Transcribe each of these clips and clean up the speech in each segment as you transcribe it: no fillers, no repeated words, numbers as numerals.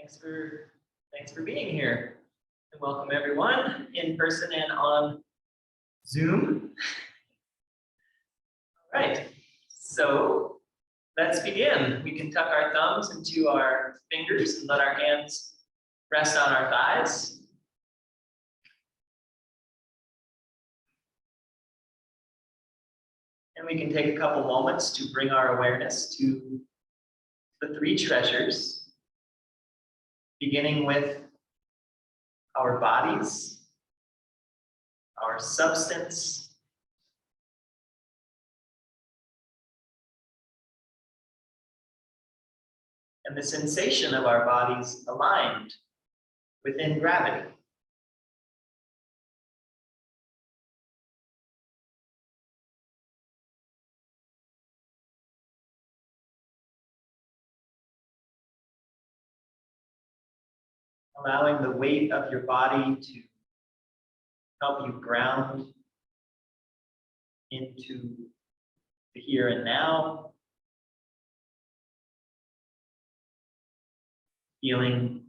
Thanks for being here. And welcome everyone in person and on Zoom. All right, so let's begin. We can tuck our thumbs into our fingers and let our hands rest on our thighs. And we can take a couple moments to bring our awareness to the three treasures, beginning with our bodies, our substance, and the sensation of our bodies aligned within gravity. Allowing the weight of your body to help you ground into the here and now. Feeling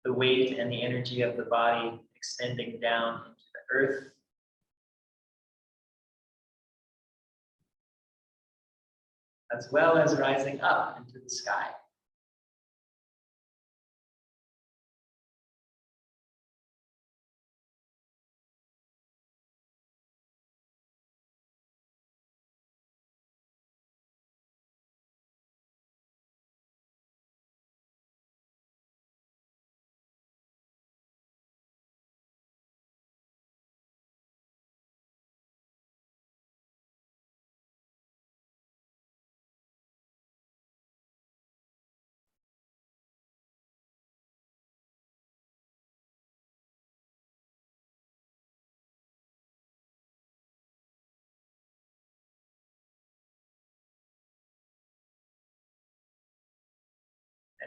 the weight and the energy of the body extending down into the earth. As well as rising up into the sky.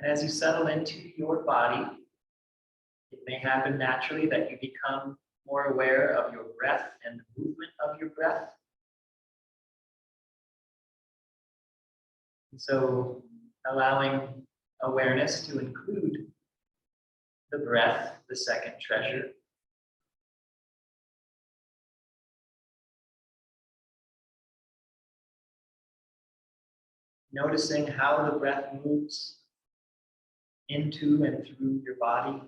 And as you settle into your body, it may happen naturally that you become more aware of your breath and the movement of your breath. And so allowing awareness to include the breath, the second treasure. Noticing how the breath moves into and through your body.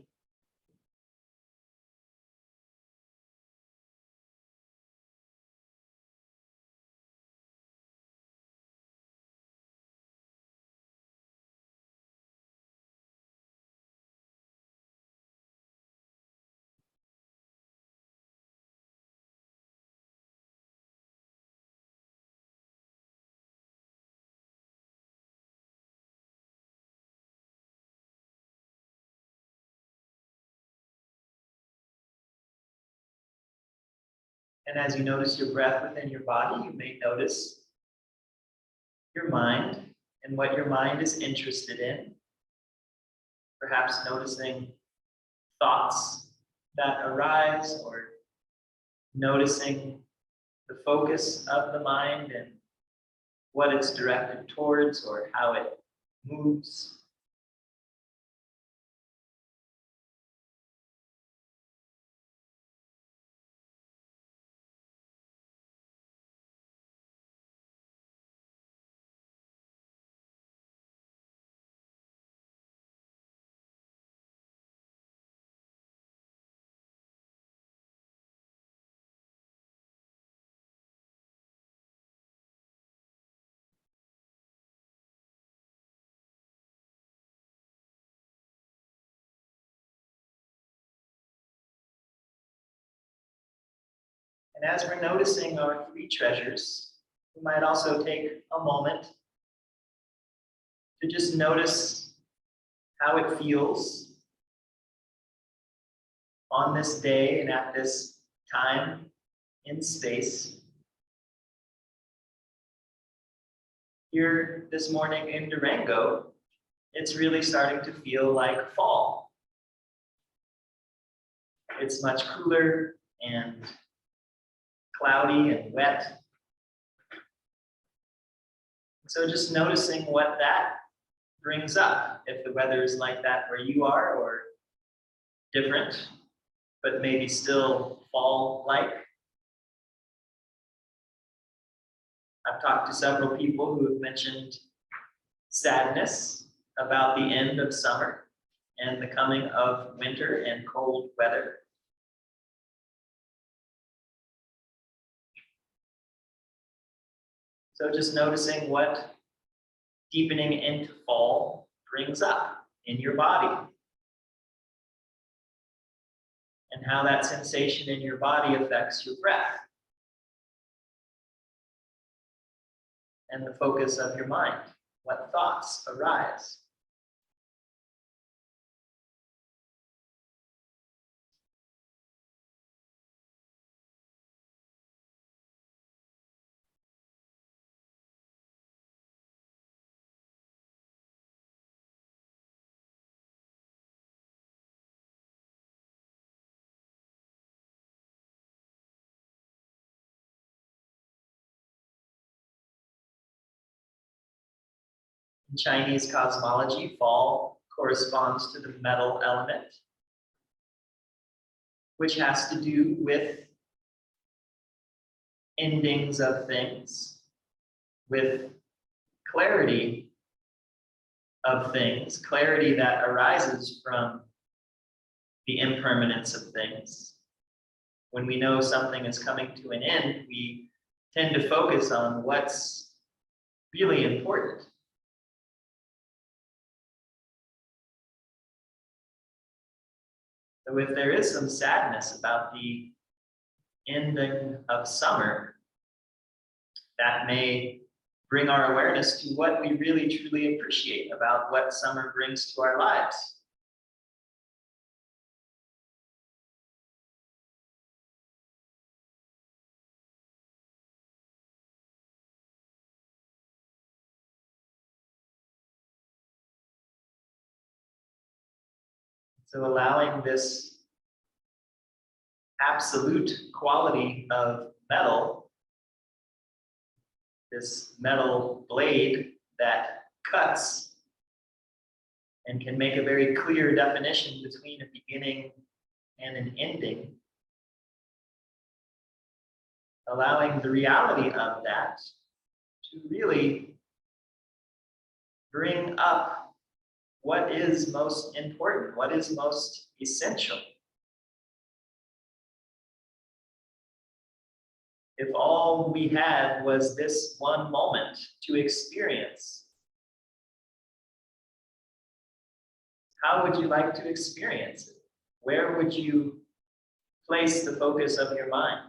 And as you notice your breath within your body, you may notice your mind and what your mind is interested in. Perhaps noticing thoughts that arise, or noticing the focus of the mind and what it's directed towards or how it moves. And as we're noticing our three treasures, we might also take a moment to just notice how it feels on this day and at this time in space. Here this morning in Durango, it's really starting to feel like fall. It's much cooler and cloudy and wet. So just noticing what that brings up, if the weather is like that where you are or different, but maybe still fall-like. I've talked to several people who have mentioned sadness about the end of summer and the coming of winter and cold weather. So just noticing what deepening into fall brings up in your body and how that sensation in your body affects your breath and the focus of your mind, what thoughts arise. In Chinese cosmology, fall corresponds to the metal element, which has to do with endings of things, with clarity of things, clarity that arises from the impermanence of things. When we know something is coming to an end, we tend to focus on what's really important. So if there is some sadness about the ending of summer, that may bring our awareness to what we really truly appreciate about what summer brings to our lives. So allowing this absolute quality of metal, this metal blade that cuts and can make a very clear definition between a beginning and an ending, allowing the reality of that to really bring up what is most important, what is most essential. If all we had was this one moment to experience, how would you like to experience it? Where would you place the focus of your mind?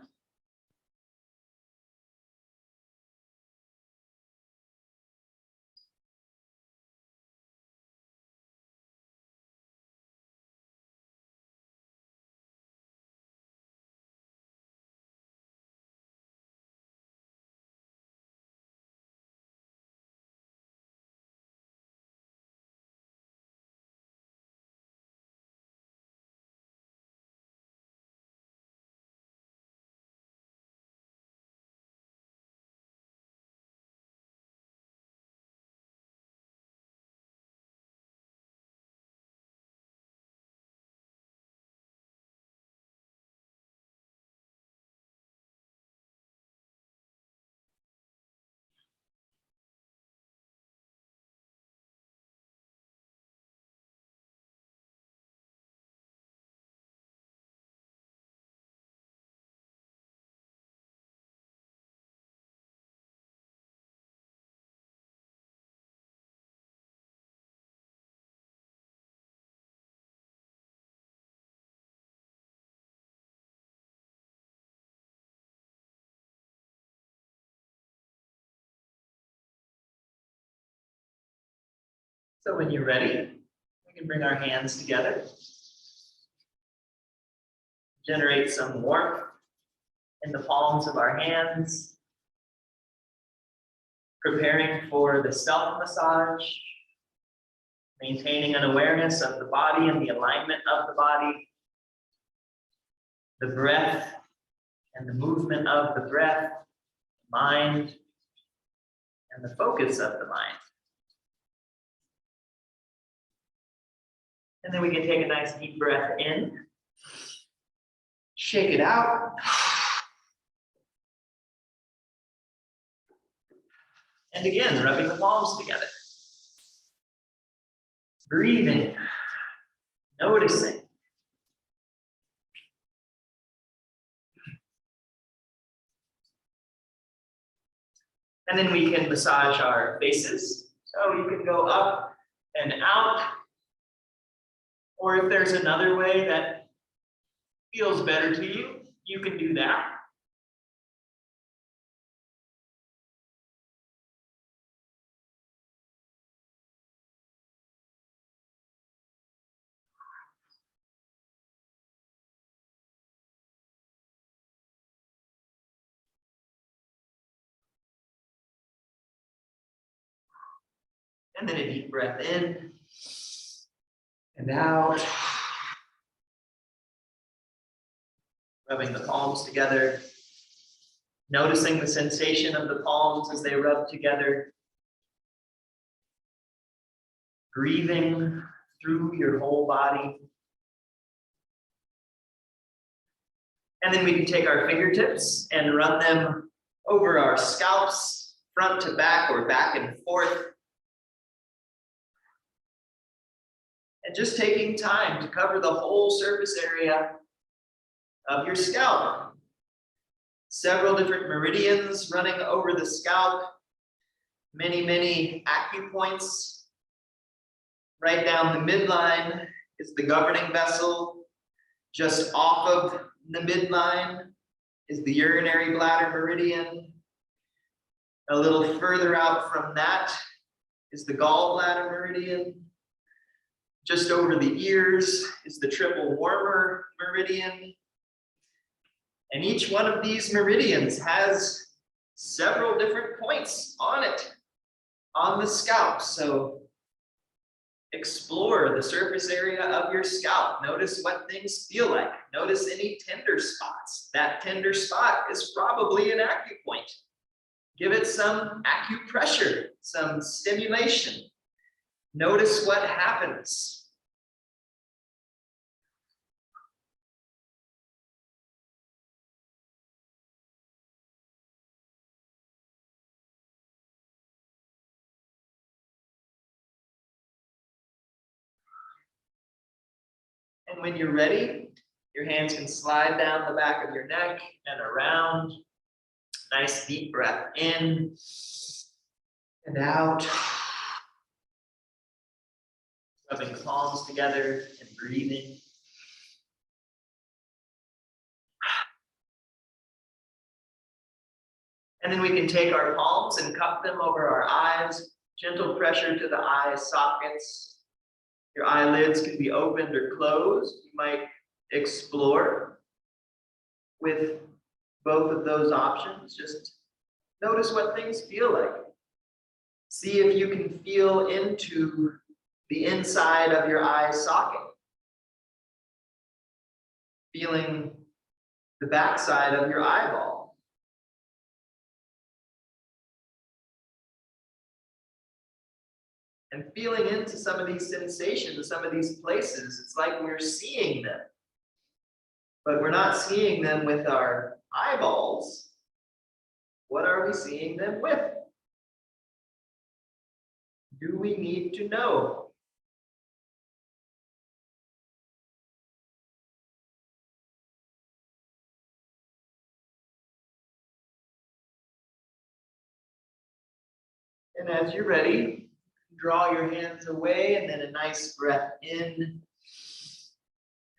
So when you're ready, we can bring our hands together, generate some warmth in the palms of our hands, preparing for the self-massage, maintaining an awareness of the body and the alignment of the body, the breath and the movement of the breath, mind, and the focus of the mind. And then we can take a nice deep breath in. Shake it out. And again, rubbing the palms together. Breathing. Noticing. And then we can massage our faces. So you can go up and out. Or if there's another way that feels better to you, you can do that. And then a deep breath in and out. Rubbing the palms together. Noticing the sensation of the palms as they rub together. Breathing through your whole body. And then we can take our fingertips and run them over our scalps, front to back or back and forth. And just taking time to cover the whole surface area of your scalp. Several different meridians running over the scalp. Many acupoints. Right down the midline is the governing vessel. Just off of the midline is the urinary bladder meridian. A little further out from that is the gallbladder meridian. Just over the ears is the triple warmer meridian. And each one of these meridians has several different points on it, on the scalp. So explore the surface area of your scalp. Notice what things feel like. Notice any tender spots. That tender spot is probably an acupoint. Give it some acupressure, some stimulation. Notice what happens. And when you're ready, your hands can slide down the back of your neck and around. Nice deep breath in and out. Rubbing palms together and breathing. And then we can take our palms and cup them over our eyes. Gentle pressure to the eye sockets. Your eyelids can be opened or closed. You might explore with both of those options. Just notice what things feel like. See if you can feel into the inside of your eye socket. Feeling the backside of your eyeball. And feeling into some of these sensations, some of these places. It's like we're seeing them. But we're not seeing them with our eyeballs. What are we seeing them with? Do we need to know? And as you're ready, draw your hands away and then a nice breath in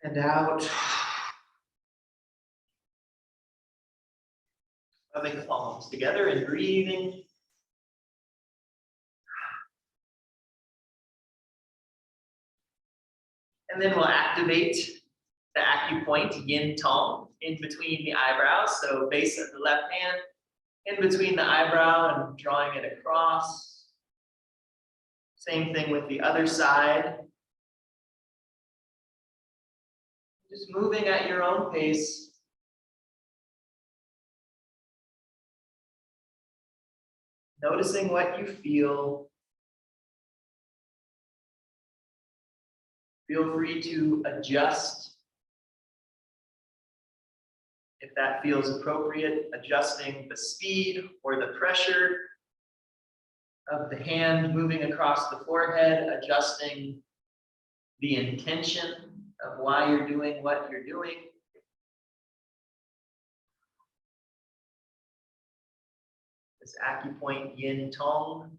and out. Rubbing the palms together and breathing. And then we'll activate the acupoint yin tong in between the eyebrows. So base of the left hand in between the eyebrow and drawing it across. Same thing with the other side. Just moving at your own pace. Noticing what you feel. Feel free to adjust if that feels appropriate, adjusting the speed or the pressure of the hand moving across the forehead, adjusting the intention of why you're doing what you're doing. This acupoint yin tong,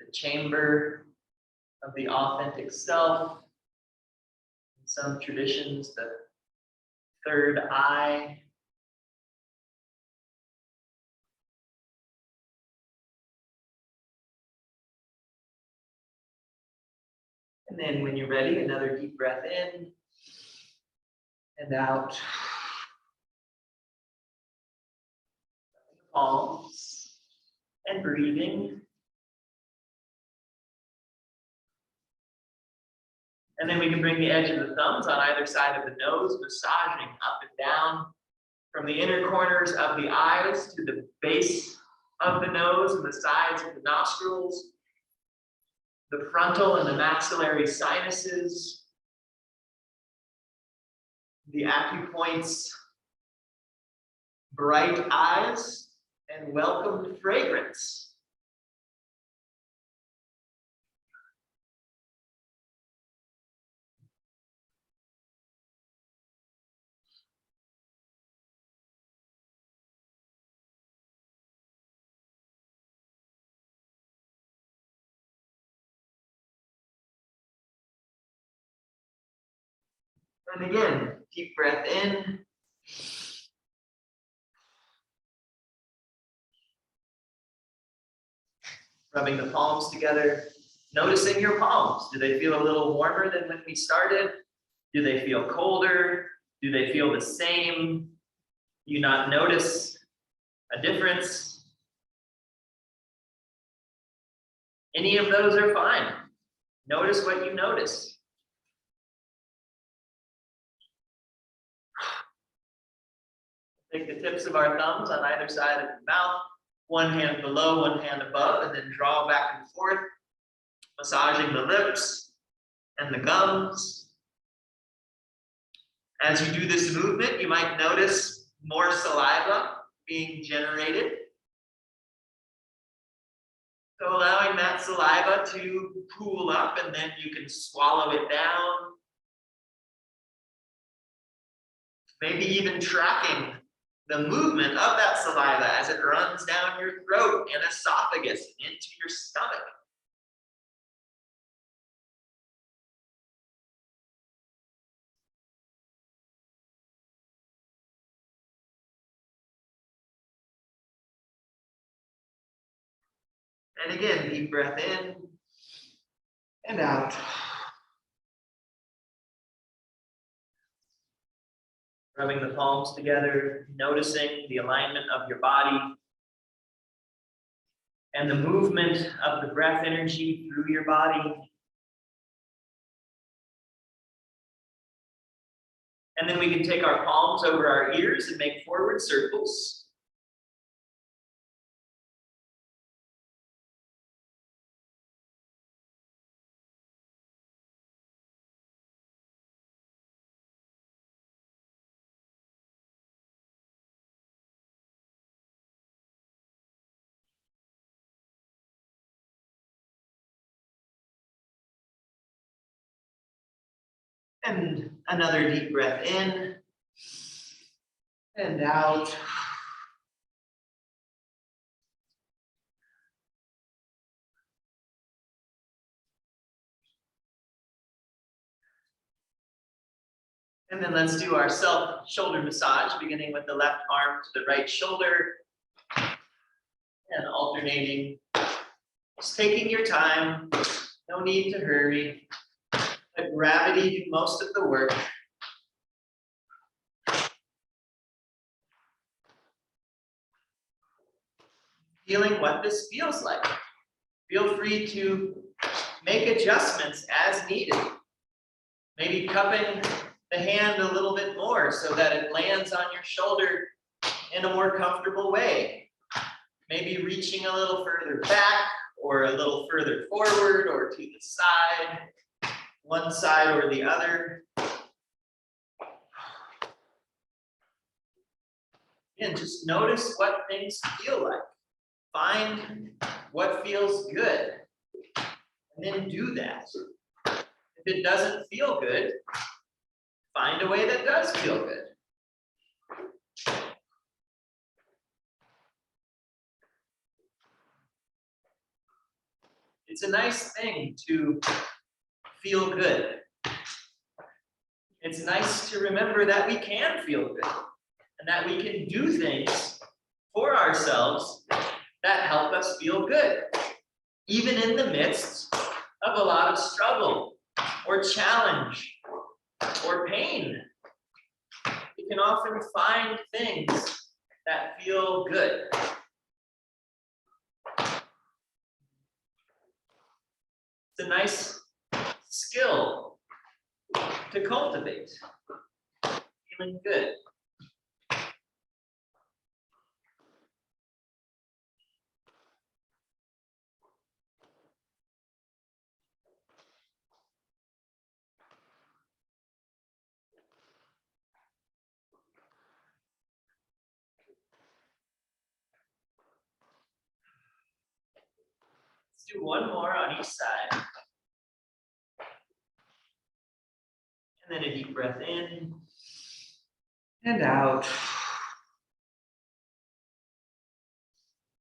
the chamber of the authentic self. In some traditions, the third eye. And then when you're ready, another deep breath in and out. Palms and breathing. And then we can bring the edge of the thumbs on either side of the nose, massaging up and down from the inner corners of the eyes to the base of the nose and the sides of the nostrils, the frontal and the maxillary sinuses, the acupoint's bright eyes and welcomed fragrance. And again, deep breath in. Rubbing the palms together, noticing your palms. Do they feel a little warmer than when we started? Do they feel colder? Do they feel the same? Do you not notice a difference? Any of those are fine. Notice what you notice. Take the tips of our thumbs on either side of the mouth, one hand below, one hand above, and then draw back and forth, massaging the lips and the gums. As you do this movement, you might notice more saliva being generated. So allowing that saliva to pool up, and then you can swallow it down. Maybe even tracking the movement of that saliva as it runs down your throat and esophagus into your stomach. And again, deep breath in and out. Rubbing the palms together, noticing the alignment of your body and the movement of the breath energy through your body. And then we can take our palms over our ears and make forward circles. And another deep breath in and out. And then let's do our self shoulder massage, beginning with the left arm to the right shoulder and alternating. Just taking your time, no need to hurry. Let gravity do most of the work. Feeling what this feels like. Feel free to make adjustments as needed. Maybe cupping the hand a little bit more so that it lands on your shoulder in a more comfortable way. Maybe reaching a little further back or a little further forward or to the side. one side or the other. Again, just notice what things feel like. Find what feels good, and then do that. If it doesn't feel good, find a way that does feel good. It's a nice thing to feel good. It's nice to remember that we can feel good and that we can do things for ourselves that help us feel good, even in the midst of a lot of struggle or challenge or pain. We can often find things that feel good. It's a nice skill to cultivate, feeling good. Let's do one more on each side. And then a deep breath in and out.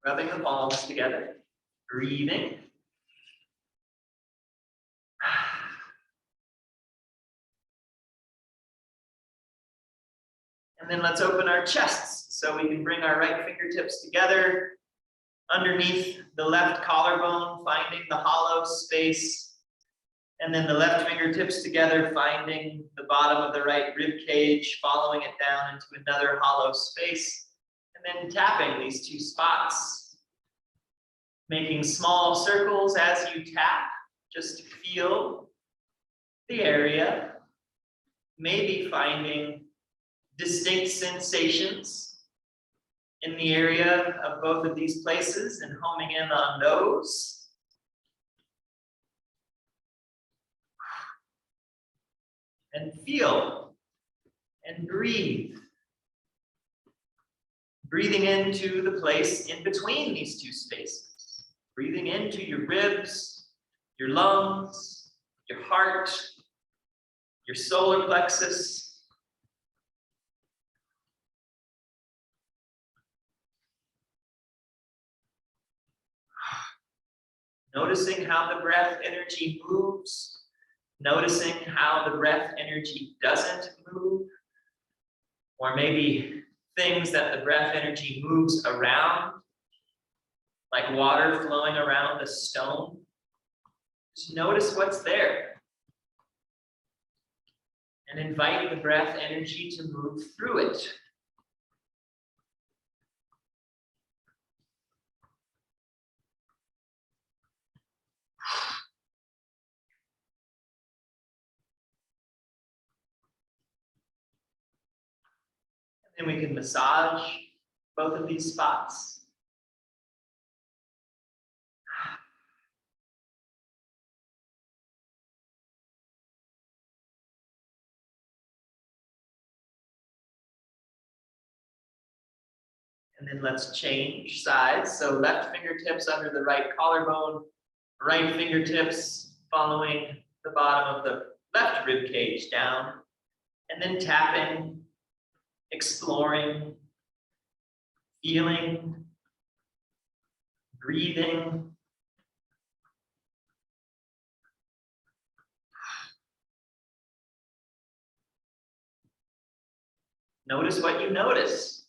Rubbing the palms together, breathing. And then let's open our chests so we can bring our right fingertips together underneath the left collarbone, finding the hollow space. And then the left fingertips together, finding the bottom of the right rib cage, following it down into another hollow space, and then tapping these two spots. Making small circles as you tap, just to feel the area. Maybe finding distinct sensations in the area of both of these places and homing in on those. And feel and breathe. Breathing into the place in between these two spaces. Breathing into your ribs, your lungs, your heart, your solar plexus. Noticing how the breath energy moves. Noticing how the breath energy doesn't move, or maybe things that the breath energy moves around, like water flowing around a stone. Just notice what's there and invite the breath energy to move through it. And we can massage both of these spots. And then let's change sides. So left fingertips under the right collarbone, right fingertips following the bottom of the left rib cage down, and then tapping, exploring, feeling, breathing. Notice what you notice.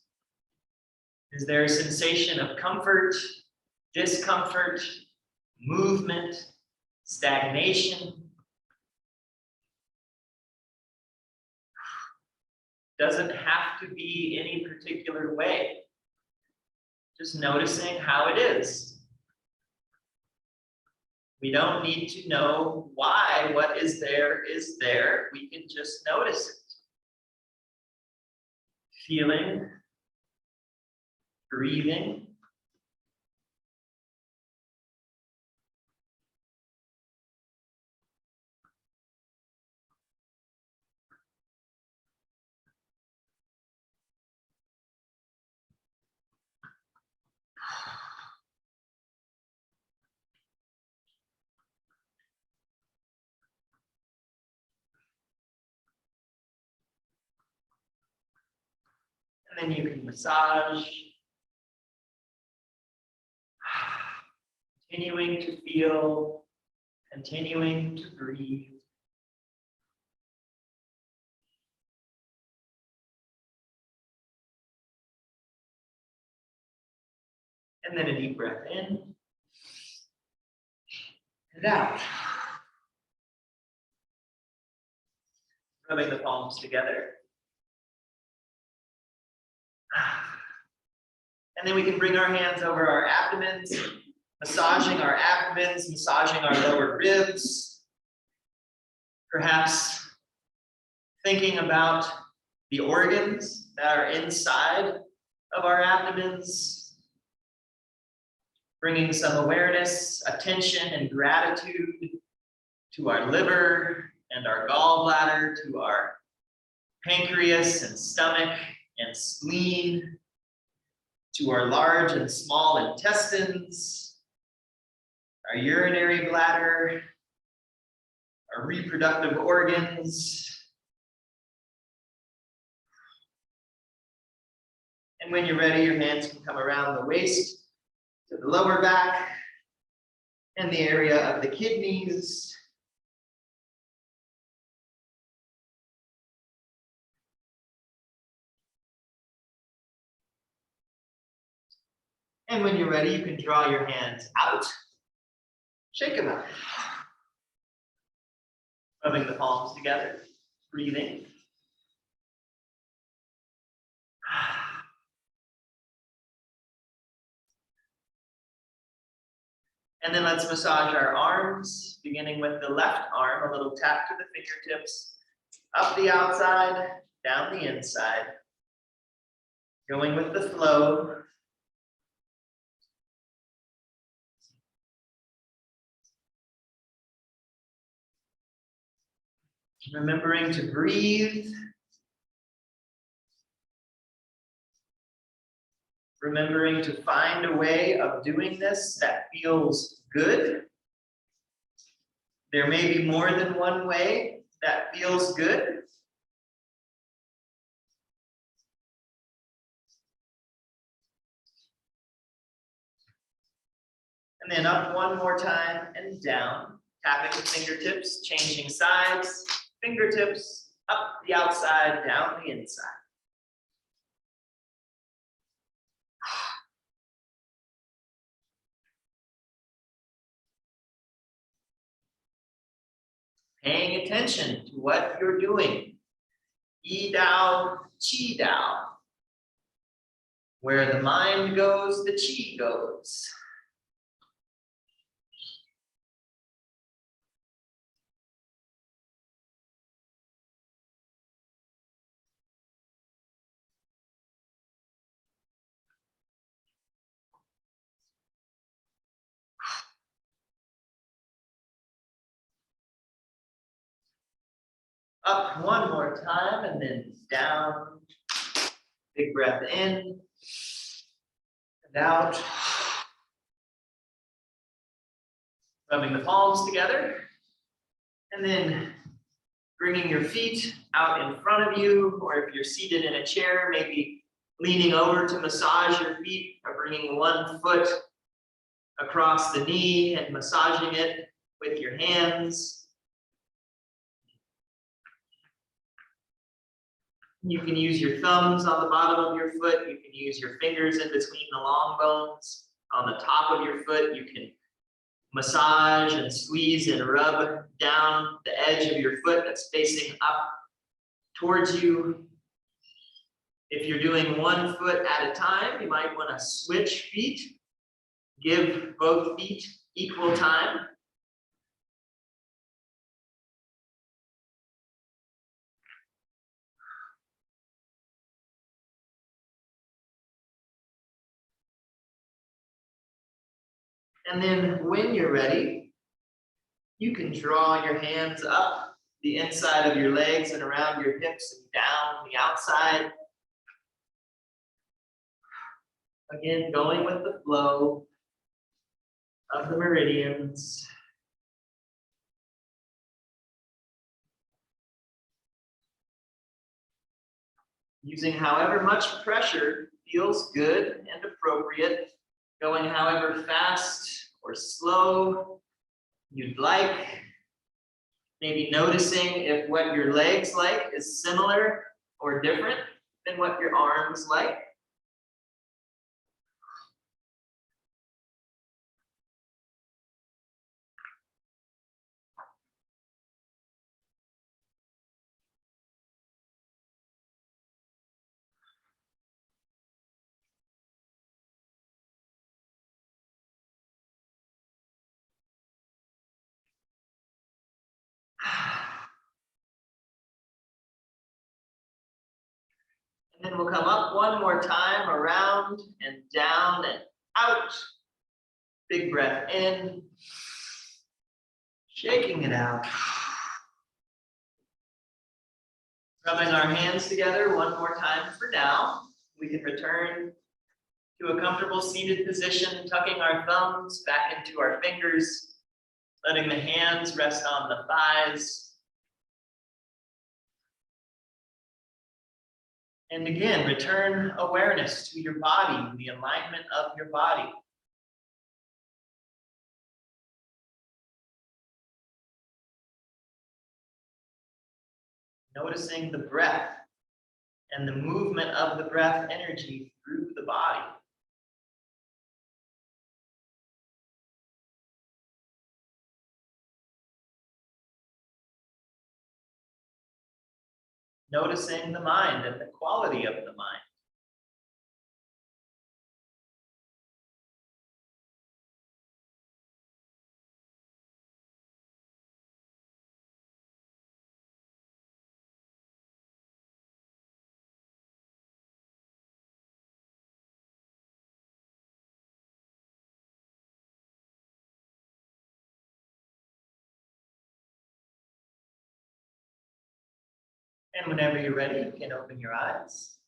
Is there a sensation of comfort, discomfort, movement, stagnation? Doesn't have to be any particular way. Just noticing how it is. We don't need to know why what is there is there. We can just notice it. Feeling, breathing. And then you can massage. Continuing to feel, continuing to breathe. And then a deep breath in and out. Rubbing the palms together. And then we can bring our hands over our abdomens, massaging our abdomens, massaging our lower ribs. Perhaps thinking about the organs that are inside of our abdomens. Bringing some awareness, attention, and gratitude to our liver and our gallbladder, to our pancreas and stomach and spleen, to our large and small intestines, our urinary bladder, our reproductive organs. And when you're ready, your hands can come around the waist to the lower back and the area of the kidneys. And when you're ready, you can draw your hands out, shake them out. Rubbing the palms together, breathing. And then let's massage our arms, beginning with the left arm, a little tap to the fingertips, up the outside, down the inside. Going with the flow. Remembering to breathe. Remembering to find a way of doing this that feels good. There may be more than one way that feels good. And then up one more time and down, tapping the fingertips, changing sides, fingertips up the outside, down the inside. Paying attention to what you're doing. Yi Dao, Qi Dao. Where the mind goes, the Qi goes. Up one more time and then down. Big breath in and out. Rubbing the palms together. And then bringing your feet out in front of you, or if you're seated in a chair, maybe leaning over to massage your feet, or bringing one foot across the knee and massaging it with your hands. You can use your thumbs on the bottom of your foot. You can use your fingers in between the long bones on the top of your foot. You can massage and squeeze and rub down the edge of your foot that's facing up towards you. If you're doing one foot at a time, you might want to switch feet. Give both feet equal time. And then when you're ready, you can draw your hands up the inside of your legs and around your hips and down the outside. Again, going with the flow of the meridians. Using however much pressure feels good and appropriate, going however fast or slow you'd like. Maybe noticing if what your legs like is similar or different than what your arms like. And then we'll come up one more time, around and down and out. Big breath in, shaking it out. Rubbing our hands together one more time for now. We can return to a comfortable seated position, tucking our thumbs back into our fingers, letting the hands rest on the thighs. And again, return awareness to your body, the alignment of your body. Noticing the breath and the movement of the breath energy through the body. Noticing the mind and the quality of the mind. And whenever you're ready, you can open your eyes.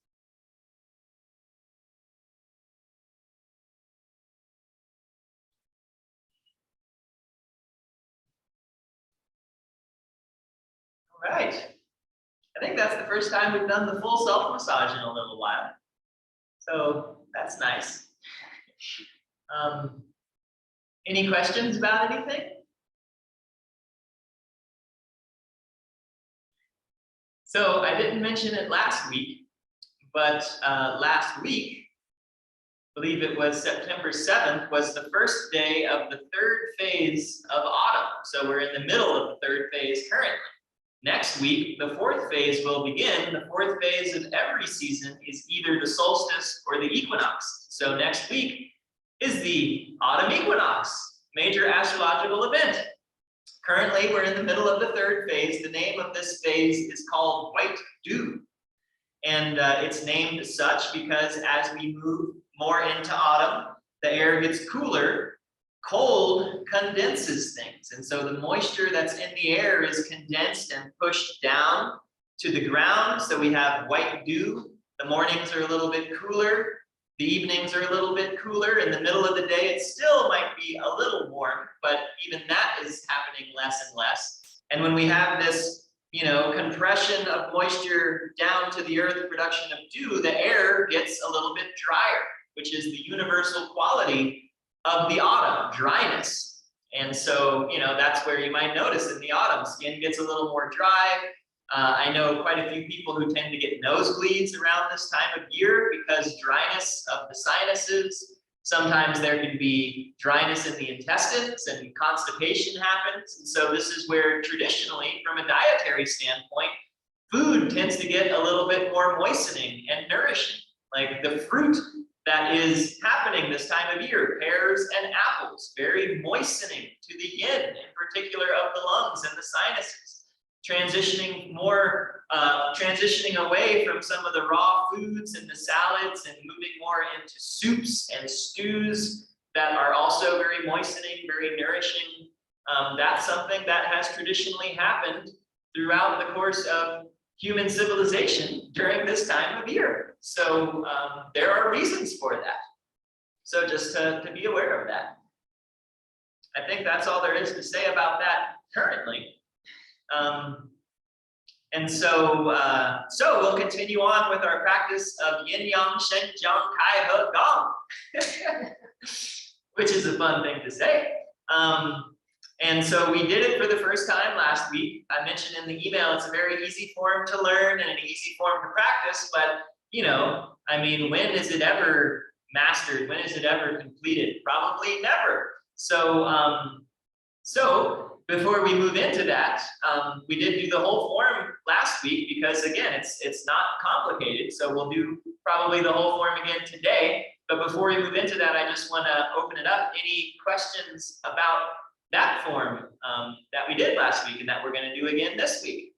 All right. I think that's the first time we've done the full self-massage in a little while. So that's nice. Any questions about anything? So I didn't mention it last week, but last week, I believe it was September 7th, was the first day of the third phase of autumn. So we're in the middle of the third phase currently. Next week, the fourth phase will begin. The fourth phase of every season is either the solstice or the equinox. So next week is the autumn equinox, major astrological event. Currently, we're in the middle of the third phase. The name of this phase is called White Dew. And it's named such because as we move more into autumn, the air gets cooler. Cold condenses things. And so the moisture that's in the air is condensed and pushed down to the ground. So we have white dew. The mornings are a little bit cooler. The evenings are a little bit cooler. In the middle of the day, it still might be a little warm, but even that is happening less and less. And when we have this, compression of moisture down to the earth, production of dew, the air gets a little bit drier, which is the universal quality of the autumn, dryness. And so, that's where you might notice in the autumn, skin gets a little more dry. I know quite a few people who tend to get nosebleeds around this time of year because dryness of the sinuses. Sometimes there can be dryness in the intestines and constipation happens. And so this is where traditionally, from a dietary standpoint, food tends to get a little bit more moistening and nourishing. Like the fruit that is happening this time of year, pears and apples, very moistening to the yin, in particular of the lungs and the sinuses. Transitioning away from some of the raw foods and the salads and moving more into soups and stews that are also very moistening, very nourishing. That's something that has traditionally happened throughout the course of human civilization during this time of year. So there are reasons for that. So just to be aware of that. I think that's all there is to say about that currently. And so, so we'll continue on with our practice of Yin Yang Sheng Jiang Kai He Gong, which is a fun thing to say. And so we did it for the first time last week. I mentioned in the email, it's a very easy form to learn and an easy form to practice, but you know, I mean, when is it ever mastered? When is it ever completed? Probably never. So, so before we move into that, we did do the whole form last week because again, it's not complicated. So we'll do probably the whole form again today. But before we move into that, I just want to open it up. Any questions about that form that we did last week and that we're going to do again this week?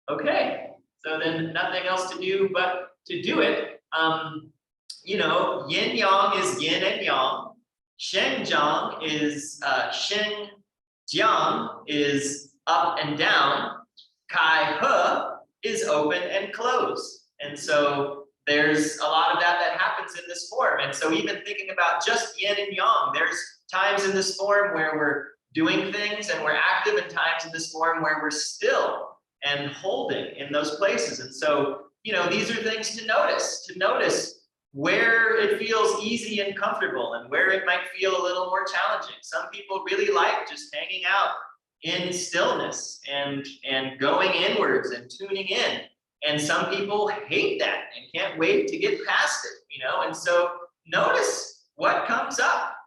Okay, so then nothing else to do but to do it. You know, yin yang is yin and yang. Sheng Jiang is Sheng Jiang is up and down. Kai He is open and closed. And so there's a lot of that happens in this form. And so even thinking about just yin and yang, there's times in this form where we're doing things and we're active, and times in this form where we're still and holding in those places. And so, you know, these are things to notice where it feels easy and comfortable and where it might feel a little more challenging. Some people really like just hanging out in stillness and going inwards and tuning in. And some people hate that and can't wait to get past it, you know? And so notice what comes up.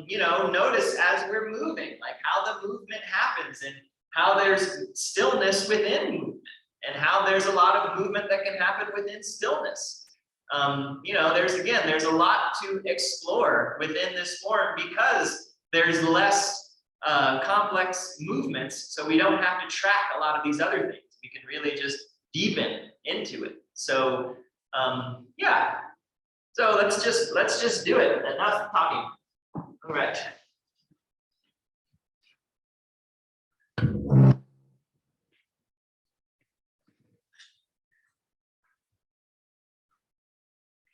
You know, notice as we're moving, like how the movement happens and how there's stillness within movement and how there's a lot of movement that can happen within stillness. You know, there's a lot to explore within this form because there's less complex movements, so we don't have to track a lot of these other things. We can really just deepen into it. So yeah, so let's just do it. Enough talking. All right.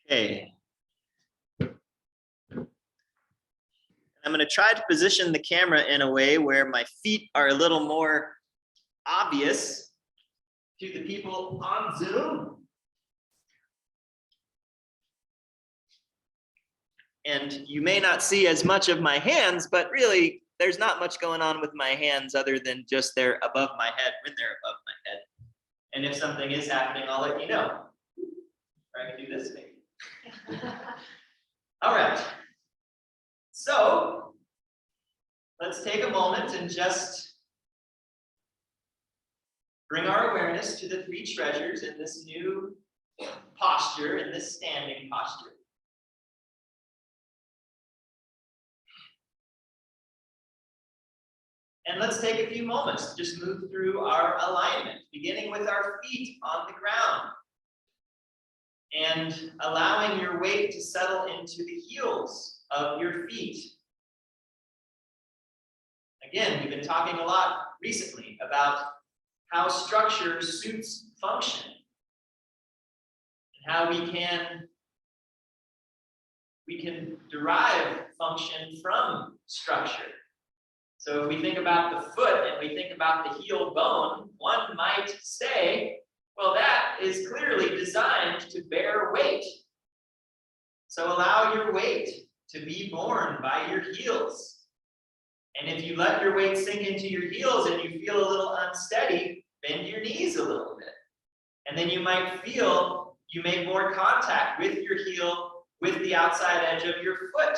Okay. I'm going to try to position the camera in a way where my feet are a little more obvious to the people on Zoom. And you may not see as much of my hands, but really there's not much going on with my hands other than just they're above my head when they're above my head. And if something is happening, I'll let you know. Or I can do this maybe. All right. So let's take a moment and just bring our awareness to the three treasures in this new posture, in this standing posture. And let's take a few moments to just move through our alignment, beginning with our feet on the ground and allowing your weight to settle into the heels of your feet. Again, we've been talking a lot recently about how structure suits function and how we can derive function from structure. So if we think about the foot and we think about the heel bone, one might say, well, that is clearly designed to bear weight. So allow your weight to be borne by your heels. And if you let your weight sink into your heels and you feel a little unsteady, bend your knees a little bit. And then you might feel you make more contact with your heel, with the outside edge of your foot.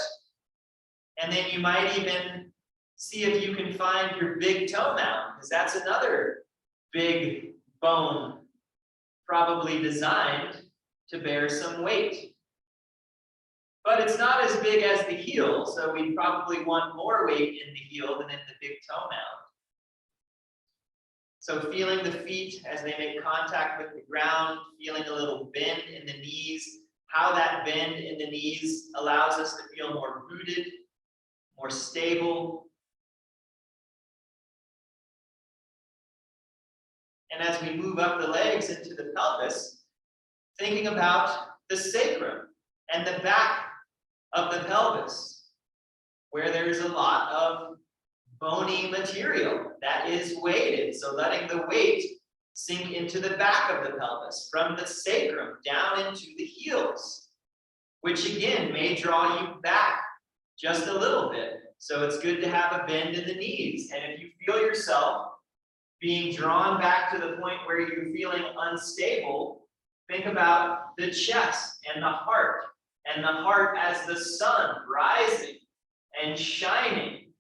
And then you might even see if you can find your big toe mound, because that's another big bone, probably designed to bear some weight. But it's not as big as the heel, so we probably want more weight in the heel than in the big toe mound. So feeling the feet as they make contact with the ground, feeling a little bend in the knees, how that bend in the knees allows us to feel more rooted, more stable. And as we move up the legs into the pelvis, thinking about the sacrum and the back of the pelvis, where there's a lot of bony material that is weighted. So letting the weight sink into the back of the pelvis, from the sacrum down into the heels, which again may draw you back just a little bit. So it's good to have a bend in the knees. And if you feel yourself being drawn back to the point where you're feeling unstable, think about the chest and the heart as the sun rising and shining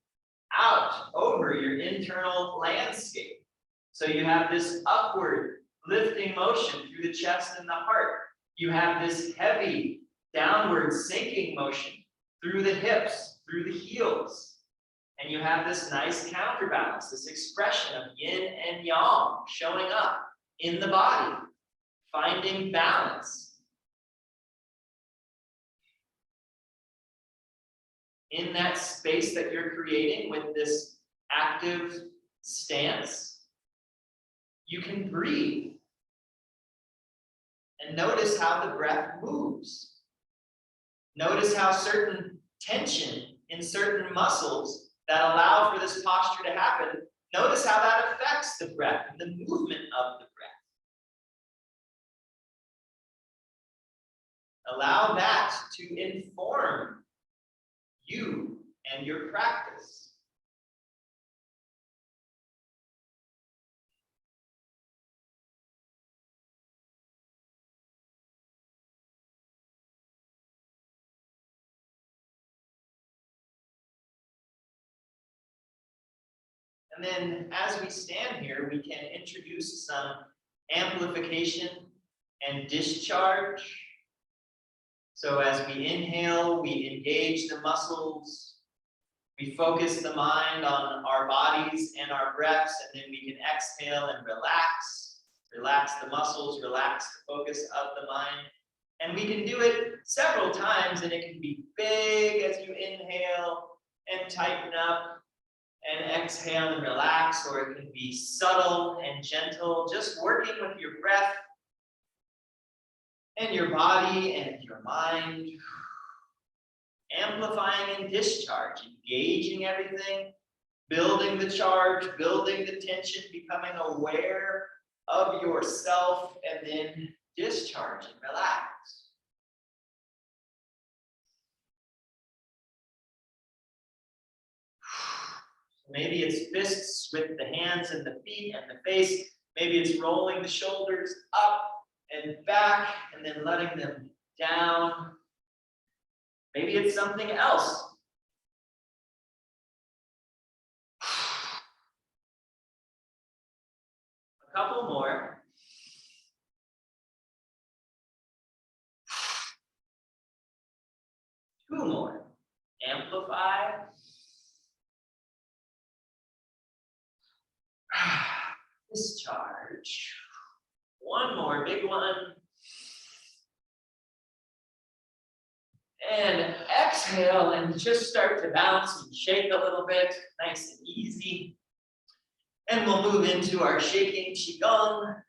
out over your internal landscape. So you have this upward lifting motion through the chest and the heart. You have this heavy downward sinking motion through the hips, through the heels. And you have this nice counterbalance, this expression of yin and yang showing up in the body, finding balance. In that space that you're creating with this active stance, you can breathe and notice how the breath moves. Notice how certain tension in certain muscles that allow for this posture to happen, notice how that affects the breath and the movement of the breath. Allow that to inform you and your practice. And then as we stand here, we can introduce some amplification and discharge. So as we inhale, we engage the muscles, we focus the mind on our bodies and our breaths, and then we can exhale and relax. Relax the muscles, relax the focus of the mind. And we can do it several times, and it can be big as you inhale and tighten up, and exhale and relax, or it can be subtle and gentle, just working with your breath and your body and your mind, amplifying and discharge, engaging everything, building the charge, building the tension, becoming aware of yourself, and then discharge and relax. Maybe it's fists with the hands and the feet and the face. Maybe it's rolling the shoulders up and back and then letting them down. Maybe it's something else. A couple more. Two more. Amplify. Discharge. One more big one. And exhale and just start to bounce and shake a little bit, nice and easy. And we'll move into our shaking Qigong.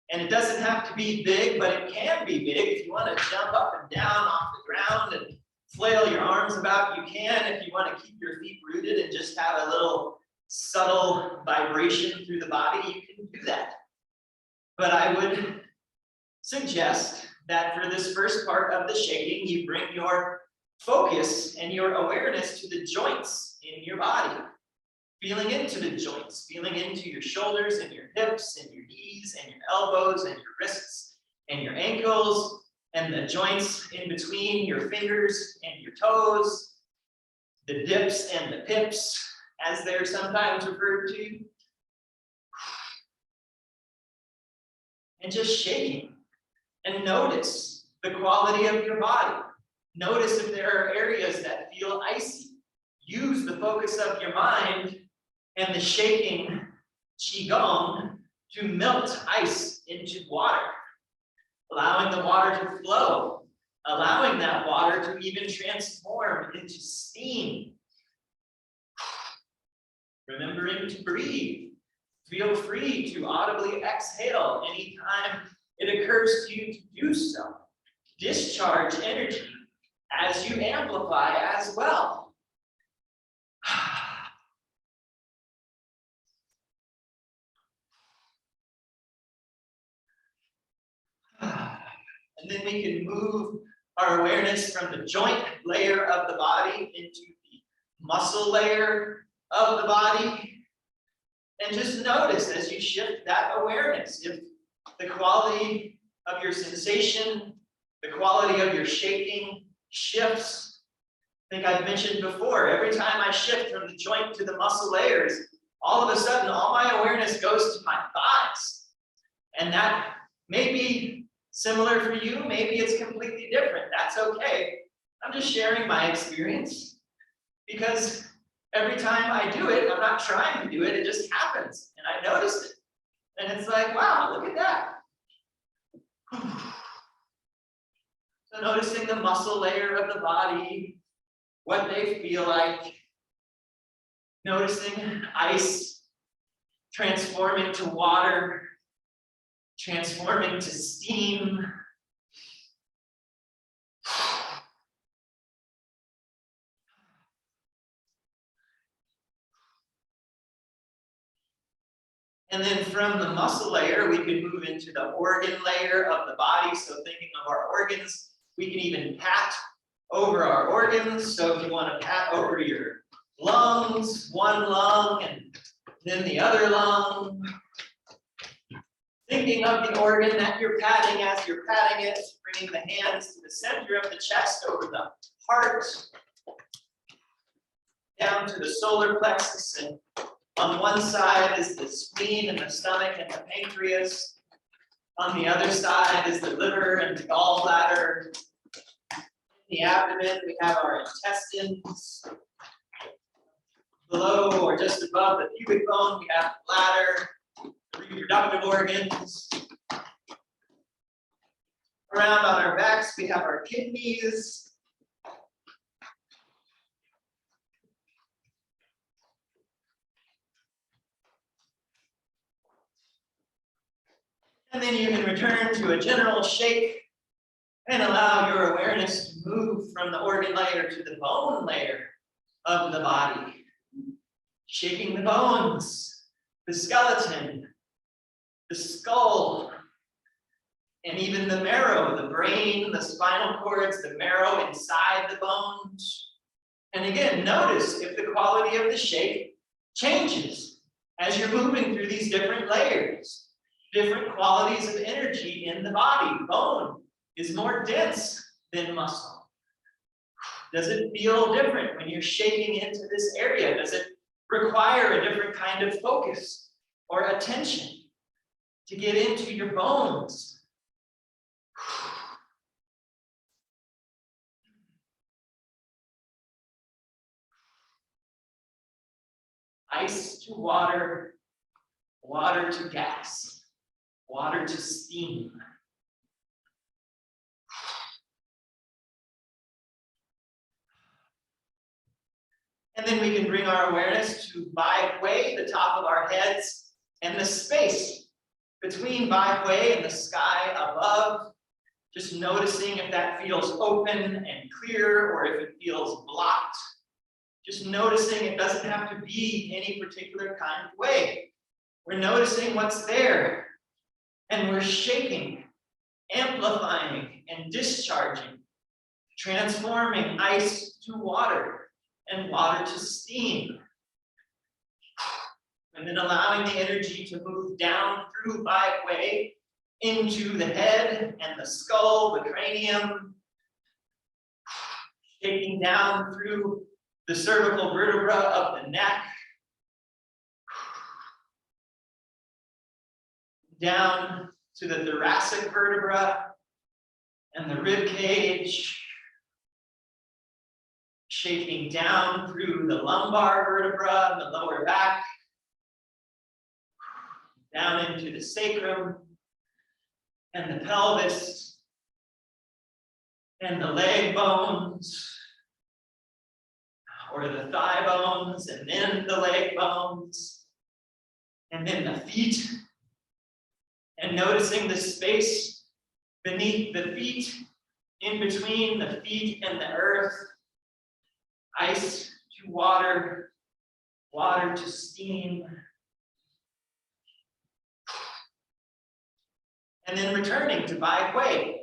And it doesn't have to be big, but it can be big. If you want to jump up and down off the ground and flail your arms about, you can. If you want to keep your feet rooted and just have a little subtle vibration through the body, you can do that. But I would suggest that for this first part of the shaking, you bring your focus and your awareness to the joints in your body, feeling into the joints, feeling into your shoulders and your hips and your knees and your elbows and your wrists and your ankles and the joints in between your fingers and your toes, the dips and the pips, as they're sometimes referred to. And just shaking. And notice the quality of your body. Notice if there are areas that feel icy. Use the focus of your mind and the shaking Qigong to melt ice into water, allowing the water to flow, allowing that water to even transform into steam. Remembering to breathe. Feel free to audibly exhale anytime it occurs to you to do so. Discharge energy as you amplify as well. And then we can move our awareness from the joint layer of the body into the muscle layer of the body. And just notice as you shift that awareness, if the quality of your sensation, the quality of your shaking shifts. I think I've mentioned before, every time I shift from the joint to the muscle layers, all of a sudden, all my awareness goes to my thighs. And that may be similar for you, maybe it's completely different. That's okay. I'm just sharing my experience because every time I do it, I'm not trying to do it, it just happens. And I notice it. And it's like, wow, look at that. So noticing the muscle layer of the body, what they feel like. Noticing ice transforming to water, transforming to steam. And then from the muscle layer, we can move into the organ layer of the body. So thinking of our organs, we can even pat over our organs. So if you want to pat over your lungs, one lung, and then the other lung. Thinking of the organ that you're patting as you're patting it, bringing the hands to the center of the chest over the heart, down to the solar plexus, and on one side is the spleen and the stomach and the pancreas. On the other side is the liver and the gallbladder. In the abdomen, we have our intestines. Below or just above the pubic bone, we have the bladder, reproductive organs. Around on our backs, we have our kidneys. And then you can return to a general shake and allow your awareness to move from the organ layer to the bone layer of the body. Shaking the bones, the skeleton, the skull, and even the marrow, the brain, the spinal cords, the marrow inside the bones. And again, notice if the quality of the shake changes as you're moving through these different layers. Different qualities of energy in the body. Bone is more dense than muscle. Does it feel different when you're shaking into this area? Does it require a different kind of focus or attention to get into your bones? Ice to water, water to gas. Water to steam. And then we can bring our awareness to Bai Hui, the top of our heads, and the space between Bai Hui and the sky above. Just noticing if that feels open and clear or if it feels blocked. Just noticing it doesn't have to be any particular kind of way. We're noticing what's there. And we're shaking, amplifying, and discharging, transforming ice to water and water to steam. And then allowing the energy to move down through Bai Hui into the head and the skull, the cranium, shaking down through the cervical vertebra of the neck, down to the thoracic vertebra and the rib cage, shaking down through the lumbar vertebra and the lower back, down into the sacrum and the pelvis and the leg bones, or the thigh bones, and then the leg bones, and then the feet. And noticing the space beneath the feet, in between the feet and the earth. Ice to water, water to steam. And then returning to Bai Hui.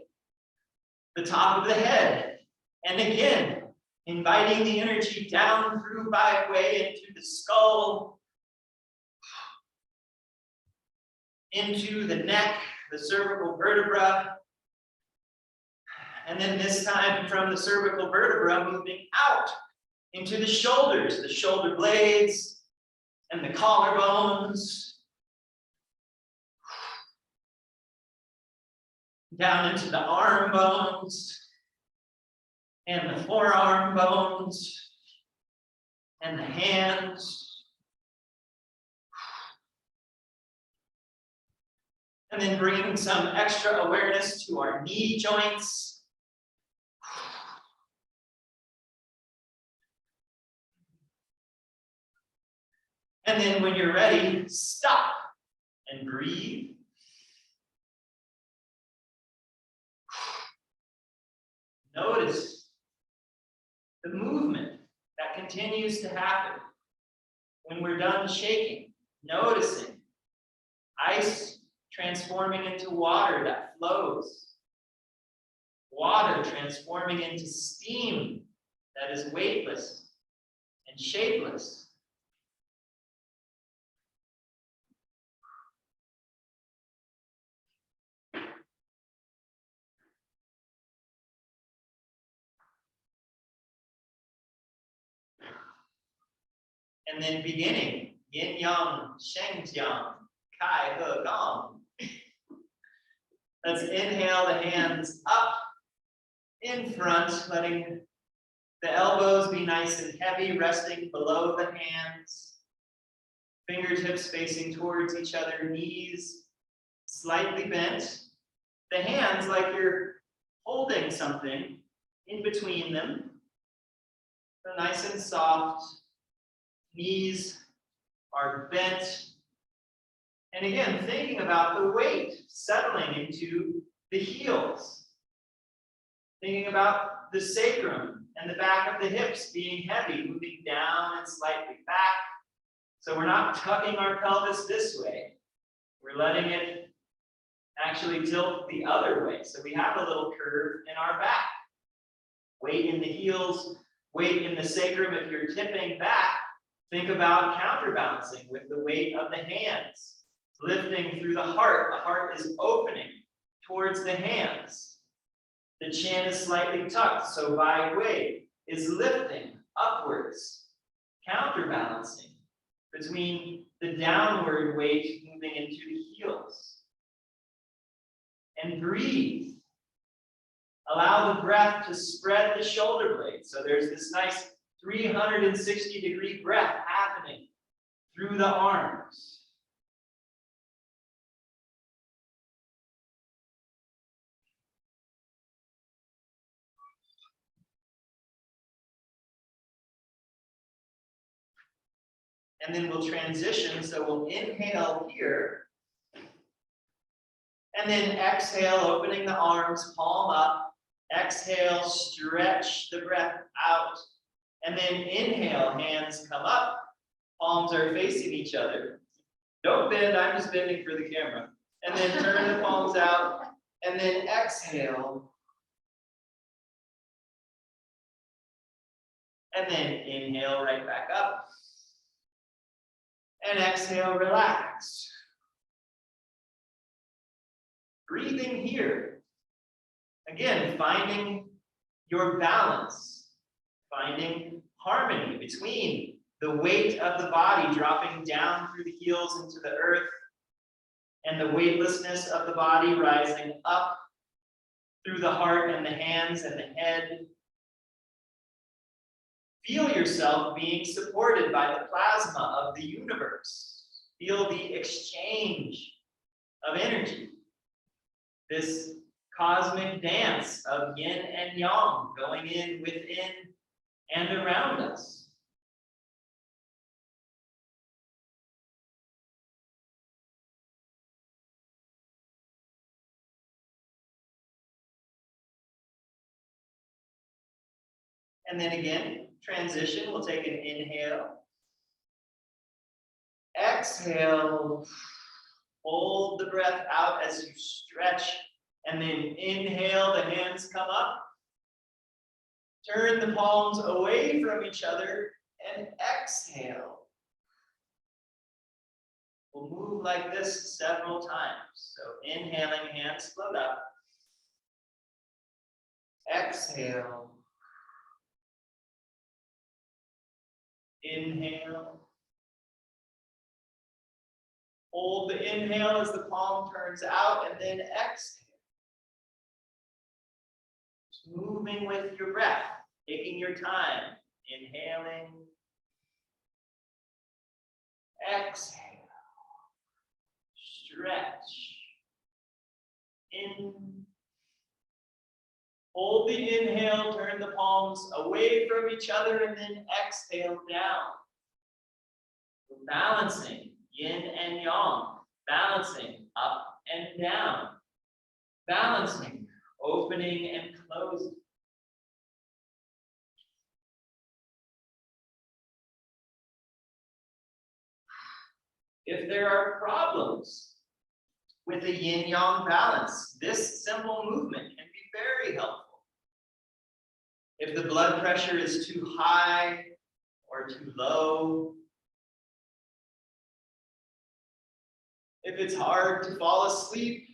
the top of the head. And again, inviting the energy down through 5 way into the skull, into the neck, the cervical vertebra. And then this time from the cervical vertebra, moving out into the shoulders, the shoulder blades, and the collarbones. Down into the arm bones, and the forearm bones, and the hands. And then bringing some extra awareness to our knee joints. And then when you're ready, stop and breathe. Notice the movement that continues to happen when we're done shaking. Noticing ice transforming into water that flows. Water transforming into steam that is weightless and shapeless. And then beginning, yin yang, Sheng, Jiang, Kai, He, Gong. Let's inhale the hands up in front, letting the elbows be nice and heavy, resting below the hands. Fingertips facing towards each other, knees slightly bent. The hands like you're holding something in between them. So nice and soft. Knees are bent. And again, thinking about the weight settling into the heels. Thinking about the sacrum and the back of the hips being heavy, moving down and slightly back. So we're not tucking our pelvis this way. We're letting it actually tilt the other way. So we have a little curve in our back. Weight in the heels, weight in the sacrum. If you're tipping back, think about counterbalancing with the weight of the hands, lifting through the heart. The heart is opening towards the hands. The chin is slightly tucked, so by weight is lifting upwards, counterbalancing between the downward weight moving into the heels. And breathe. Allow the breath to spread the shoulder blades. So there's this nice 360-degree breath happening through the arms. And then we'll transition. So we'll inhale here. And then exhale, opening the arms, palm up. Exhale, stretch the breath out. And then inhale, hands come up. Palms are facing each other. Don't bend, I'm just bending for the camera. And then turn the palms out. And then exhale. And then inhale right back up. And exhale, relax. Breathing here. Again, finding your balance. Finding harmony between the weight of the body dropping down through the heels into the earth and the weightlessness of the body rising up through the heart and the hands and the head. Feel yourself being supported by the plasma of the universe. Feel the exchange of energy. This cosmic dance of yin and yang going in, within, and around us. And then again, transition, we'll take an inhale. Exhale, hold the breath out as you stretch And then inhale, the hands come up. Turn the palms away from each other and exhale. We'll move like this several times. So inhaling, hands float up. Exhale. Inhale. Hold the inhale as the palm turns out, and then exhale. Just moving with your breath, taking your time. Inhaling. Exhale. Stretch. In. Hold the inhale, turn the palms away from each other, and then exhale down. We're balancing yin and yang, balancing up and down, balancing opening and closing. If there are problems with the yin-yang balance, this simple movement can be very helpful. If the blood pressure is too high or too low, if it's hard to fall asleep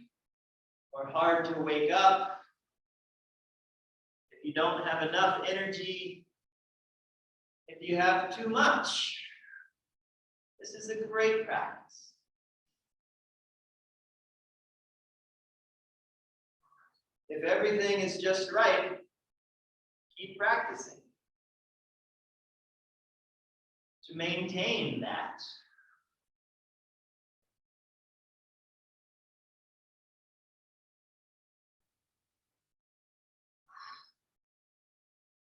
or hard to wake up, if you don't have enough energy, if you have too much, this is a great practice. If everything is just right, keep practicing to maintain that.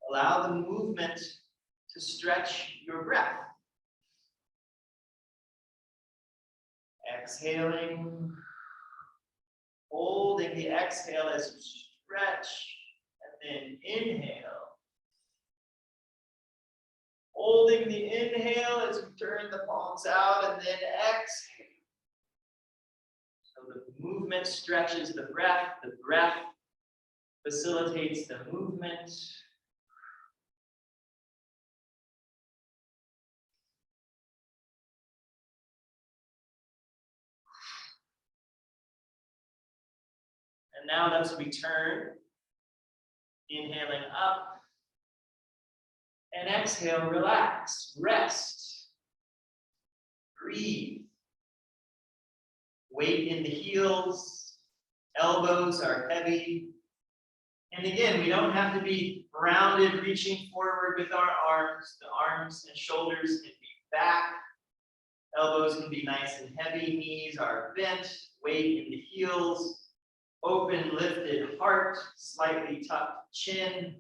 Allow the movement to stretch your breath. Exhaling, holding the exhale as you stretch, and then inhale. Holding the inhale as you turn the palms out, and then exhale. So the movement stretches the breath facilitates the movement. And now let's return, inhaling up, and exhale, relax, rest, breathe. Weight in the heels, elbows are heavy. And again, we don't have to be rounded, reaching forward with our arms. The arms and shoulders can be back. Elbows can be nice and heavy, knees are bent, weight in the heels. Open, lifted heart, slightly tucked chin,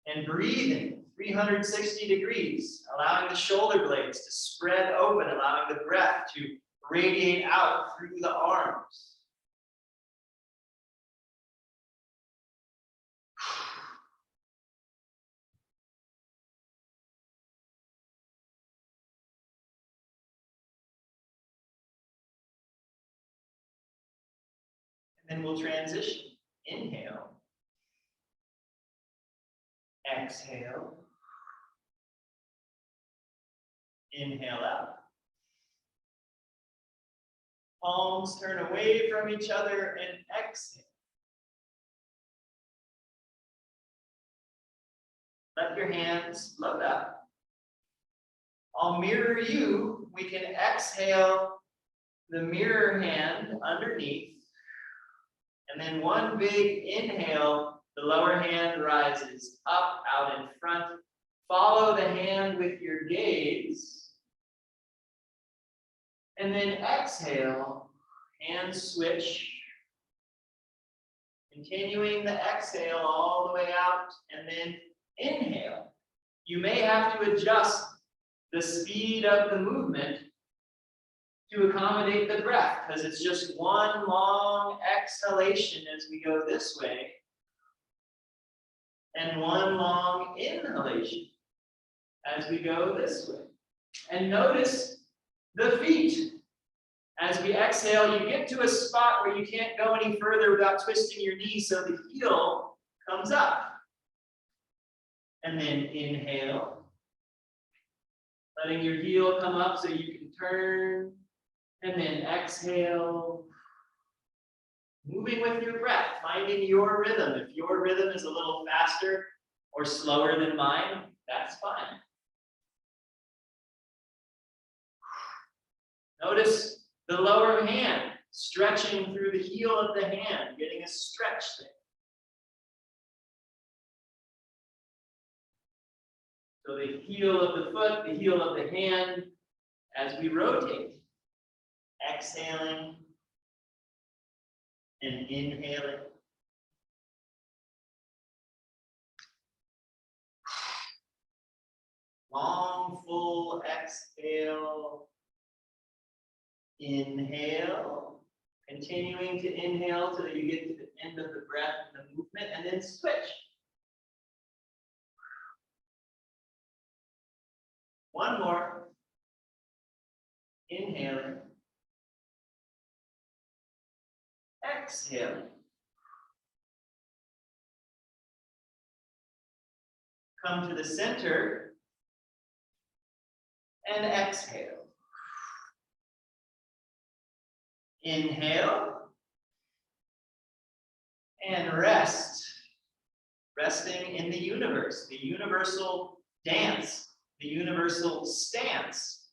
and breathing 360 degrees, allowing the shoulder blades to spread open, allowing the breath to radiate out through the arms. And then we'll transition. Inhale. Exhale. Inhale out. Palms turn away from each other and exhale. Let your hands float up. I'll mirror you. We can exhale the mirror hand underneath. And then one big inhale, the lower hand rises up, out in front. Follow the hand with your gaze. And then exhale, hands switch. Continuing the exhale all the way out, and then inhale. You may have to adjust the speed of the movement to accommodate the breath, because it's just one long exhalation as we go this way, and one long inhalation as we go this way. And notice the feet As we exhale, you get to a spot where you can't go any further without twisting your knee, so the heel comes up. And then inhale, letting your heel come up so you can turn. And then exhale, moving with your breath, finding your rhythm. If your rhythm is a little faster or slower than mine, that's fine. Notice the lower hand stretching through the heel of the hand, getting a stretch there. So the heel of the foot, the heel of the hand, as we rotate. Exhaling and inhaling. Long, full exhale. Inhale. Continuing to inhale till you get to the end of the breath and the movement, and then switch. One more. Inhaling. Exhaling. Come to the center and exhale. Inhale and rest. Resting in the universe, the universal dance, the universal stance,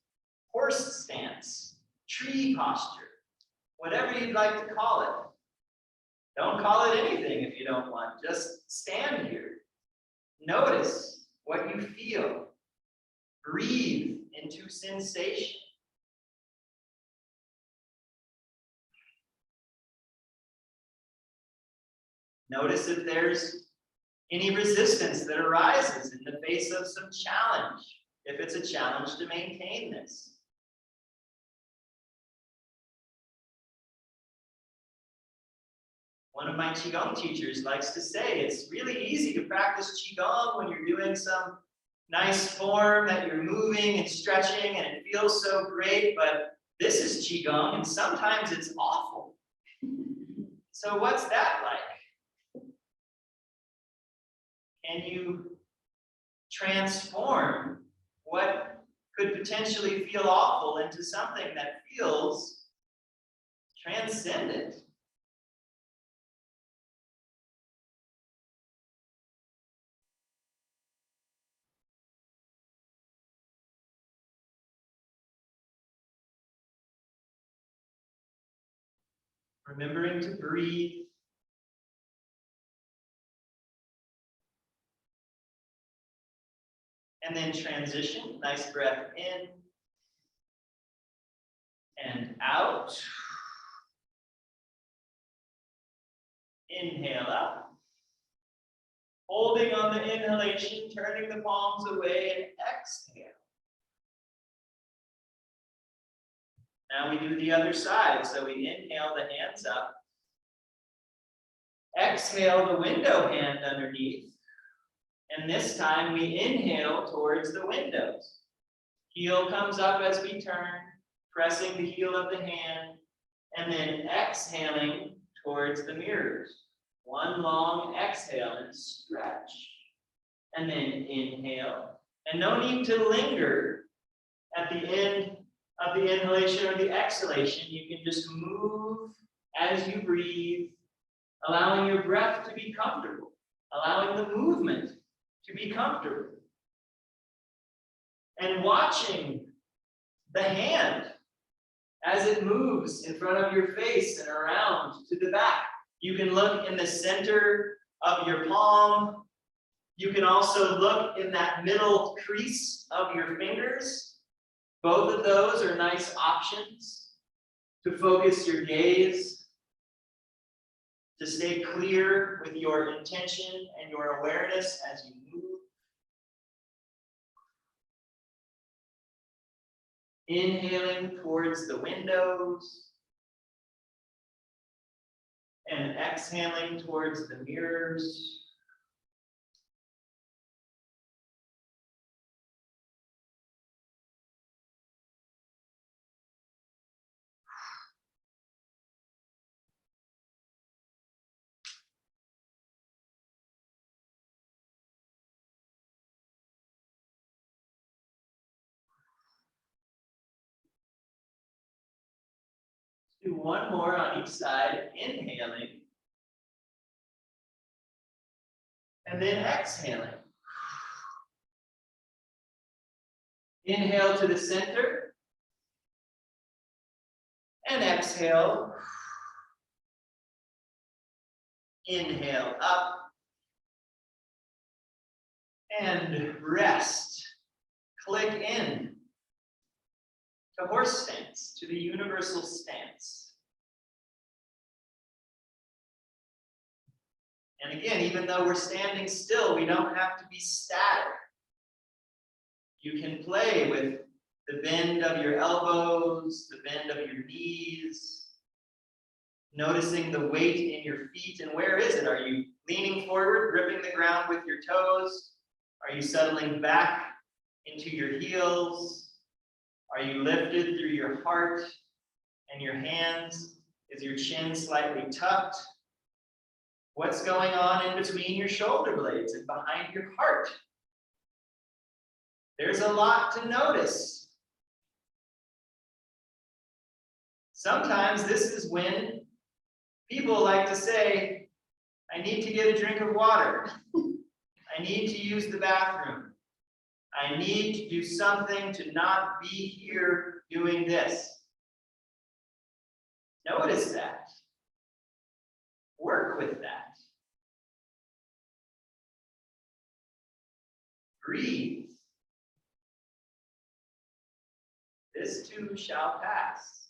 horse stance, tree posture, whatever you'd like to call it. Don't call it anything if you don't want. Just stand here. Notice what you feel. Breathe into sensation. Notice if there's any resistance that arises in the face of some challenge, if it's a challenge to maintain this. One of my Qigong teachers likes to say it's really easy to practice Qigong when you're doing some nice form that you're moving and stretching and it feels so great, but this is Qigong and sometimes it's awful. So what's that like? Can you transform what could potentially feel awful into something that feels transcendent? Remembering to breathe. And then transition, nice breath in and out. Inhale up. Holding on the inhalation, turning the palms away and exhale. Now we do the other side. So we inhale the hands up. Exhale the window hand underneath. And this time we inhale towards the windows. Heel comes up as we turn, pressing the heel of the hand, and then exhaling towards the mirrors. One long exhale and stretch. And then inhale. And no need to linger at the end of the inhalation or the exhalation. You can just move as you breathe, allowing your breath to be comfortable, allowing the movement to be comfortable. And watching the hand as it moves in front of your face and around to the back. You can look in the center of your palm. You can also look in that middle crease of your fingers. Both of those are nice options to focus your gaze, to stay clear with your intention and your awareness as you move. Inhaling towards the windows and exhaling towards the mirrors. Do one more on each side, inhaling. And then exhaling. Inhale to the center. And exhale. Inhale up. And rest. Click in to horse stance, to the universal stance. And again, even though we're standing still, we don't have to be static. You can play with the bend of your elbows, the bend of your knees, noticing the weight in your feet. And where is it? Are you leaning forward, gripping the ground with your toes? Are you settling back into your heels? Are you lifted through your heart and your hands? Is your chin slightly tucked? What's going on in between your shoulder blades and behind your heart? There's a lot to notice. Sometimes this is when people like to say, I need to get a drink of water. I need to use the bathroom. I need to do something to not be here doing this. Notice that. Work with that. Breathe. This too shall pass.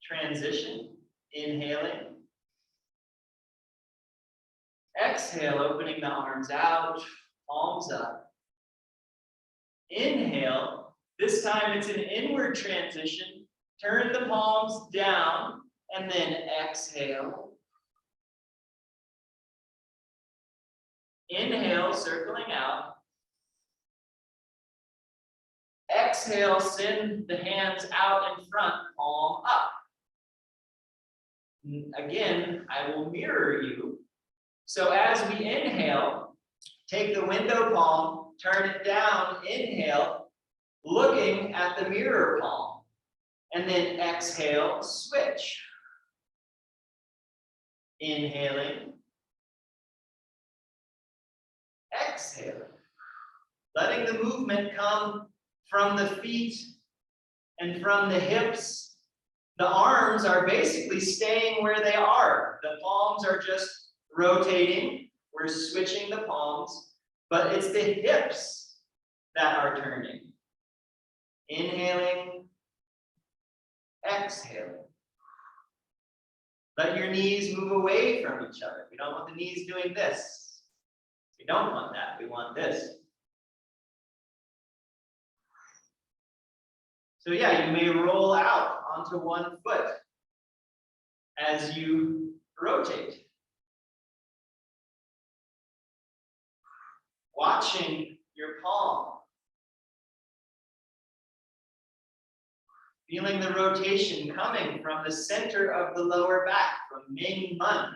Transition, inhaling. Exhale, opening the arms out, palms up. Inhale, this time it's an inward transition. Turn the palms down and then exhale. Inhale, circling out. Exhale, send the hands out in front, palm up. Again, I will mirror you. So as we inhale, take the window palm, turn it down, inhale, looking at the mirror palm. And then exhale, switch. Inhaling. Exhaling. Letting the movement come from the feet and from the hips. The arms are basically staying where they are. The palms are just rotating. We're switching the palms, but it's the hips that are turning. Inhaling, exhaling. Let your knees move away from each other. We don't want the knees doing this. We don't want that. We want this. So yeah, you may roll out onto one foot as you rotate. Watching your palm. Feeling the rotation coming from the center of the lower back, from Ming Man.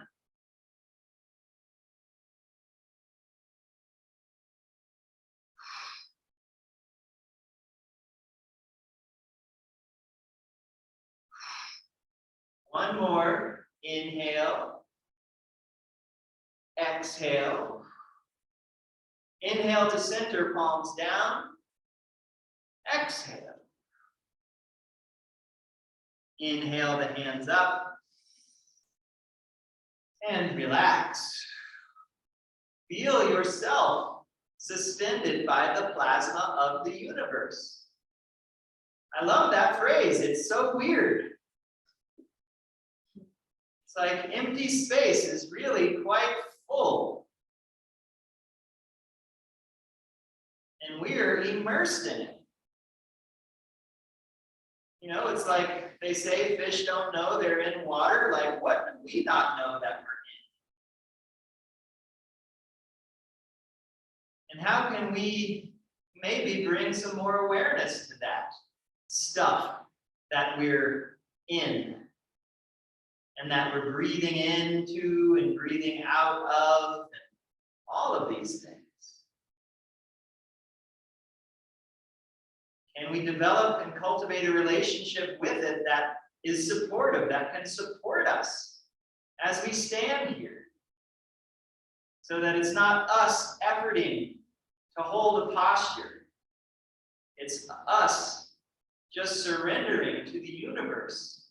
One more. Inhale. Exhale. Inhale to center, palms down. Exhale. Inhale the hands up. And relax. Feel yourself suspended by the plasma of the universe. I love that phrase. It's so weird. It's like empty space is really quite full. And we're immersed in it. You know, it's like they say fish don't know they're in water. Like, what do we not know that we're in? And how can we maybe bring some more awareness to that stuff that we're in? and that we're breathing into and breathing out of, and all of these things. Can we develop and cultivate a relationship with it that is supportive, that can support us as we stand here? So that it's not us efforting to hold a posture. It's us just surrendering to the universe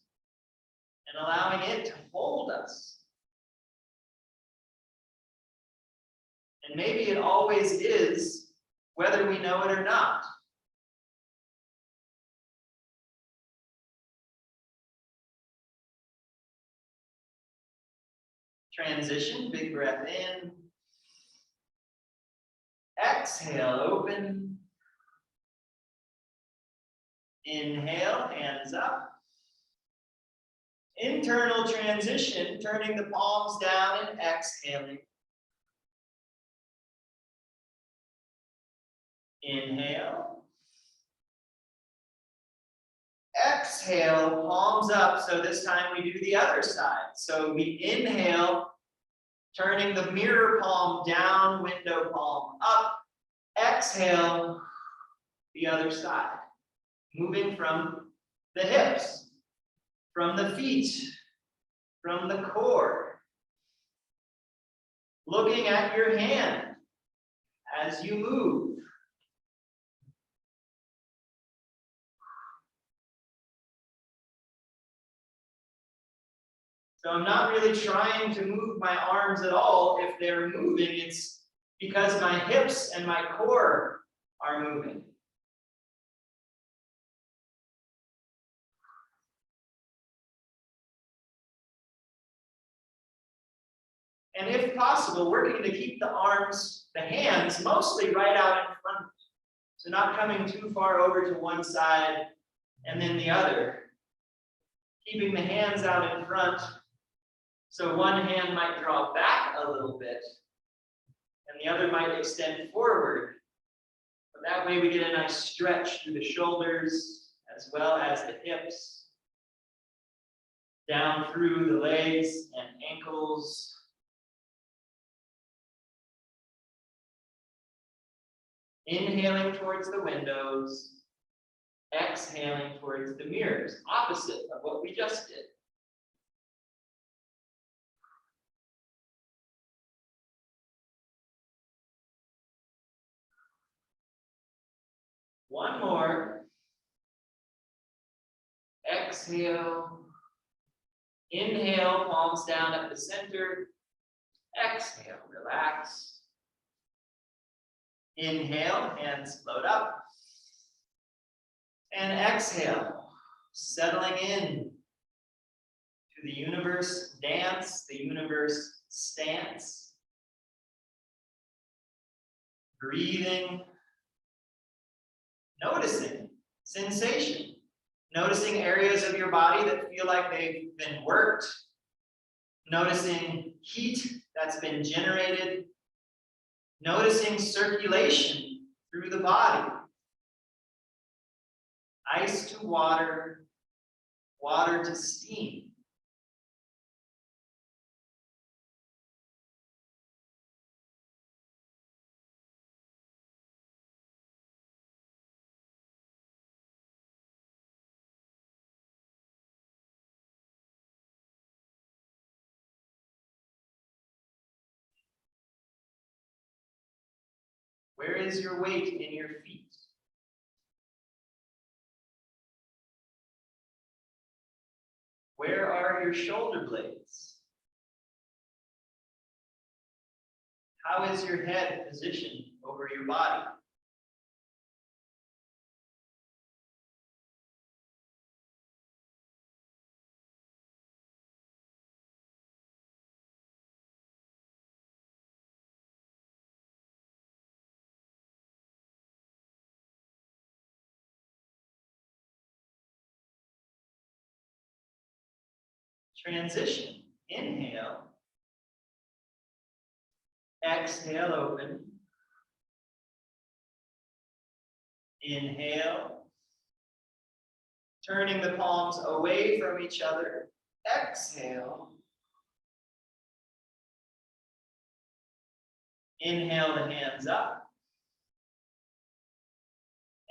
and allowing it to hold us. And maybe it always is, whether we know it or not. Transition, big breath in. Exhale, open. Inhale, hands up. Internal transition, turning the palms down and exhaling. Inhale. Exhale, palms up. So this time we do the other side. So we inhale, turning the mirror palm down, window palm up. Exhale, the other side. Moving from the hips, from the feet, from the core. Looking at your hand as you move. So I'm not really trying to move my arms at all. If they're moving, it's because my hips and my core are moving. And if possible, working to keep the arms, the hands, mostly right out in front. So not coming too far over to one side and then the other. Keeping the hands out in front. So one hand might draw back a little bit, and the other might extend forward. But that way we get a nice stretch through the shoulders, as well as the hips, down through the legs and ankles. Inhaling towards the windows, exhaling towards the mirrors, opposite of what we just did. One more. Exhale. Inhale, palms down at the center. Exhale, relax. Inhale, hands float up. And exhale, settling in to the universe dance, the universe stance. Breathing. Noticing sensation. Noticing areas of your body that feel like they've been worked. Noticing heat that's been generated. Noticing circulation through the body. Ice to water, water to steam. Where is your weight in your feet? Where are your shoulder blades? How is your head positioned over your body? Transition. Inhale. Exhale, open. Inhale. Turning the palms away from each other. exhale. Inhale the hands up.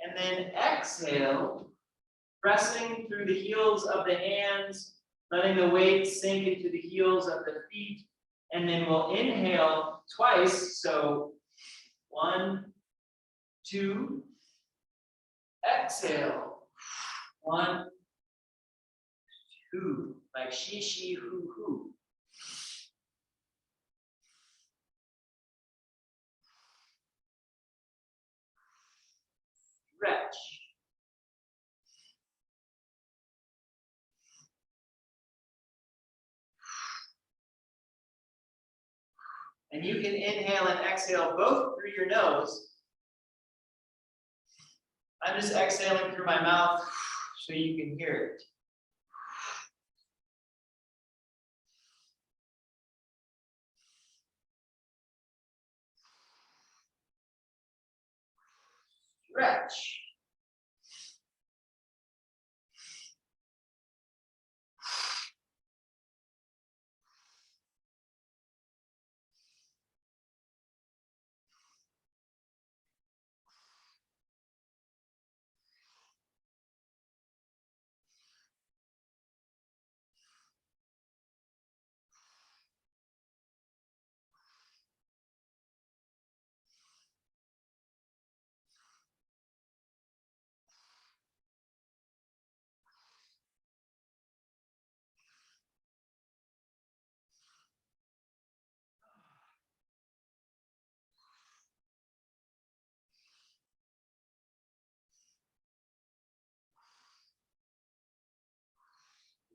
And then exhale, pressing through the heels of the hands, letting the weight sink into the heels of the feet. And then we'll inhale twice. So 1, 2, exhale. 1, 2, like shi, shi, hu, hu. Stretch. And you can inhale and exhale both through your nose. I'm just exhaling through my mouth so you can hear it. Stretch.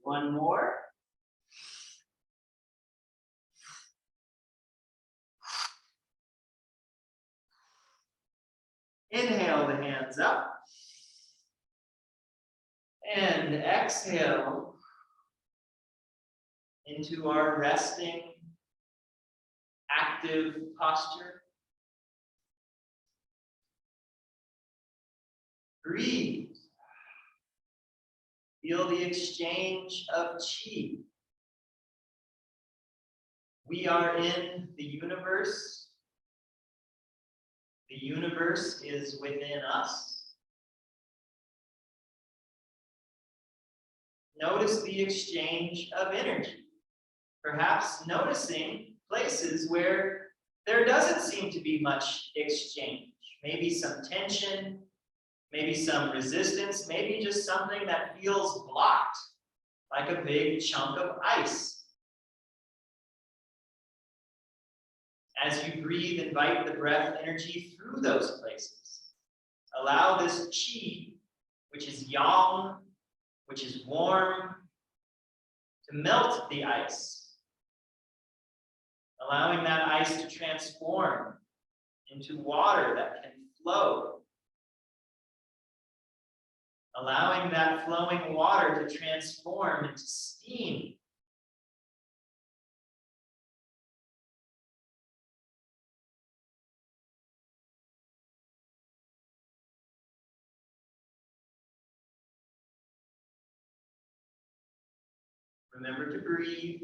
One more. Inhale the hands up. And exhale into our resting, active posture. Breathe. Feel the exchange of qi. We are in the universe. The universe is within us. Notice the exchange of energy. Perhaps noticing places where there doesn't seem to be much exchange. Maybe some tension, maybe some resistance, maybe just something that feels blocked, like a big chunk of ice. As you breathe, invite the breath energy through those places. Allow this qi, which is yang, which is warm, to melt the ice. Allowing that ice to transform into water that can flow. Allowing that flowing water to transform into steam. Remember to breathe.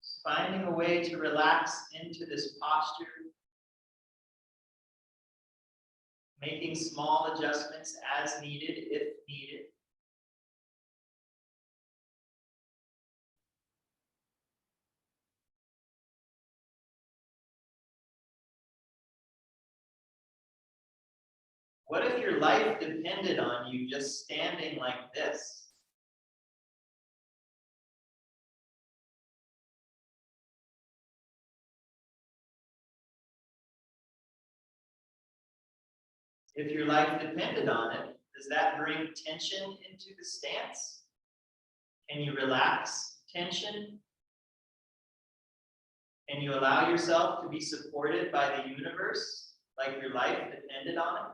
Just finding a way to relax into this posture. Making small adjustments as needed, if needed. What if your life depended on you just standing like this? If your life depended on it, does that bring tension into the stance? Can you relax tension? Can you allow yourself to be supported by the universe like your life depended on it?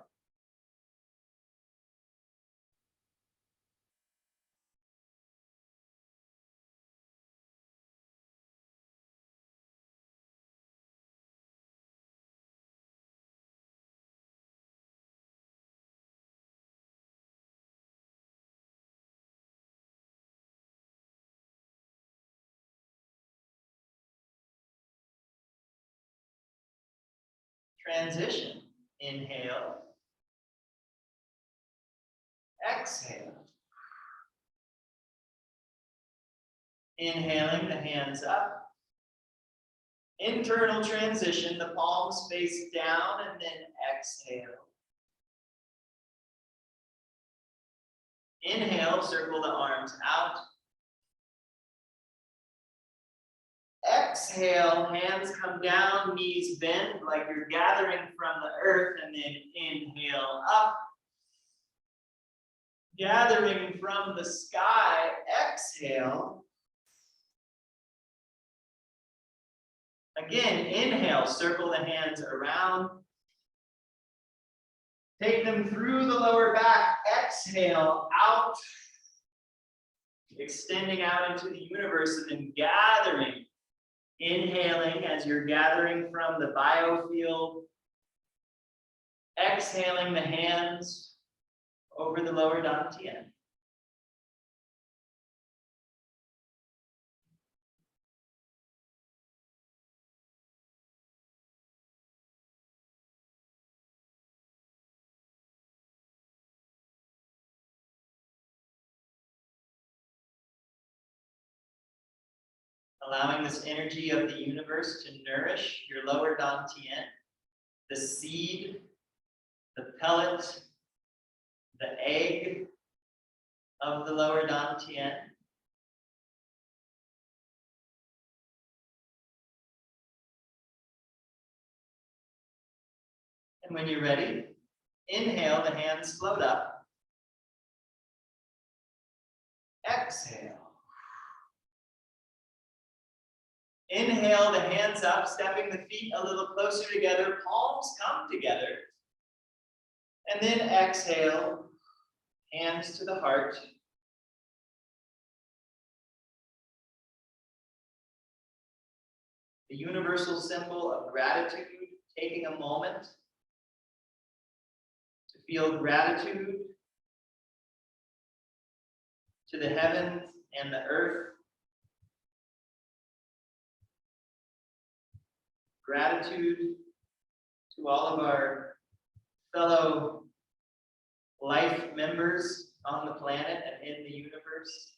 Transition. Inhale. Exhale. Inhaling, the hands up. Internal transition, the palms face down, and then exhale. Inhale, circle the arms out. Exhale, hands come down, knees bend like you're gathering from the earth, and then inhale up. Gathering from the sky, exhale. Again, inhale, circle the hands around. Take them through the lower back, exhale, out. Extending out into the universe and then gathering. Inhaling as you're gathering from the biofield. Exhaling the hands over the lower dantian. Allowing this energy of the universe to nourish your lower dantian, the seed, the pellet, the egg of the lower dantian. And when you're ready, inhale, the hands float up. Exhale. Inhale, the hands up, stepping the feet a little closer together, palms come together. And then exhale, hands to the heart. The universal symbol of gratitude, taking a moment to feel gratitude to the heavens and the earth. Gratitude to all of our fellow life members on the planet and in the universe.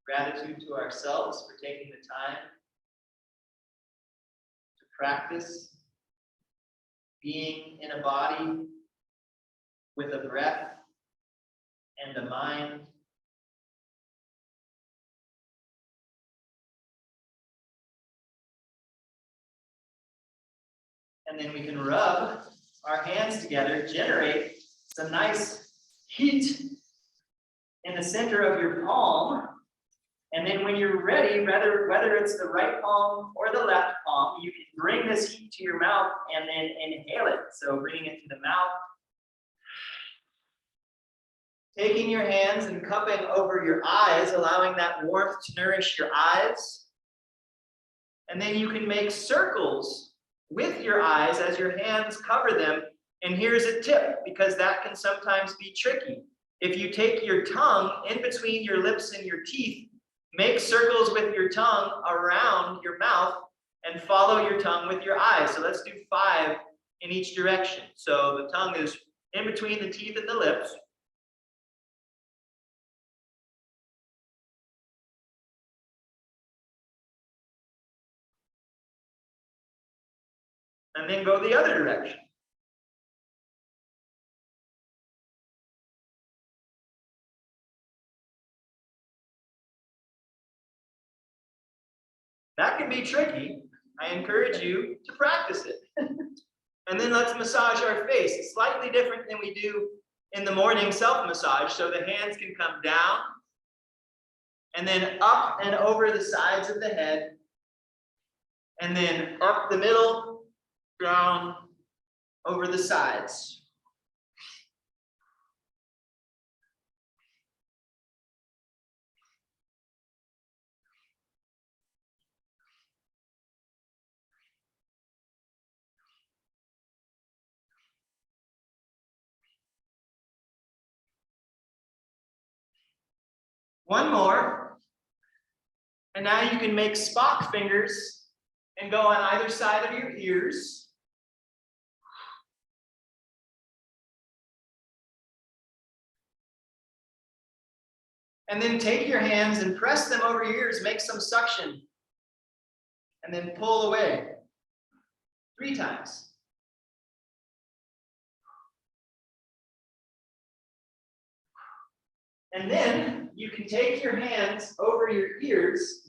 Gratitude to ourselves for taking the time to practice being in a body with a breath and a mind. And then we can rub our hands together, generate some nice heat in the center of your palm. And then when you're ready, whether it's the right palm or the left palm, you can bring this heat to your mouth and then inhale it. So bringing it to the mouth. Taking your hands and cupping over your eyes, allowing that warmth to nourish your eyes. And then you can make circles with your eyes as your hands cover them. And here's a tip, because that can sometimes be tricky. If you take your tongue in between your lips and your teeth, make circles with your tongue around your mouth and follow your tongue with your eyes. So let's do 5 in each direction. So the tongue is in between the teeth and the lips. And then go the other direction. That can be tricky. I encourage you to practice it. And then let's massage our face. It's slightly different than we do in the morning self-massage. So the hands can come down and then up and over the sides of the head. And then up the middle, down, over the sides. One more. And now you can make Spock fingers and go on either side of your ears. And then take your hands and press them over your ears, make some suction. And then pull away 3 times. And then you can take your hands over your ears,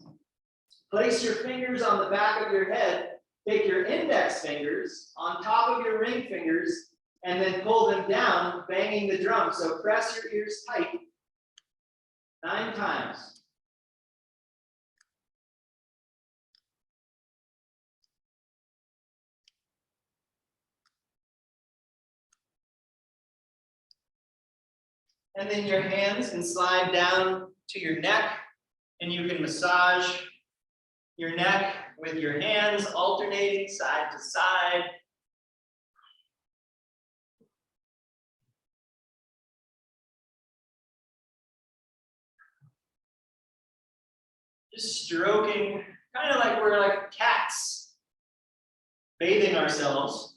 place your fingers on the back of your head, take your index fingers on top of your ring fingers, and then pull them down, banging the drum. So press your ears tight 9 times. And then your hands can slide down to your neck, and you can massage your neck with your hands, alternating side to side. Just stroking, kind of like we're like cats, bathing ourselves.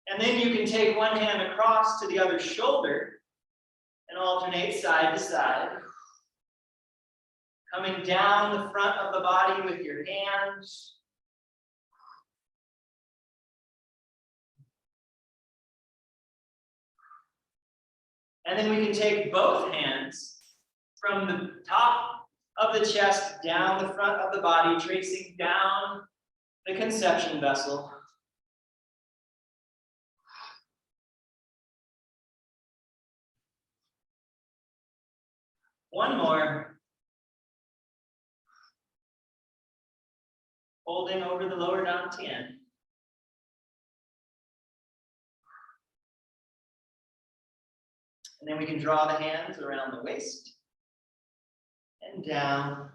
And then you can take one hand across to the other shoulder and alternate side to side. Coming down the front of the body with your hands. And then we can take both hands from the top of the chest down the front of the body, tracing down the conception vessel. One more. Holding over the lower dantian. And then we can draw the hands around the waist and down.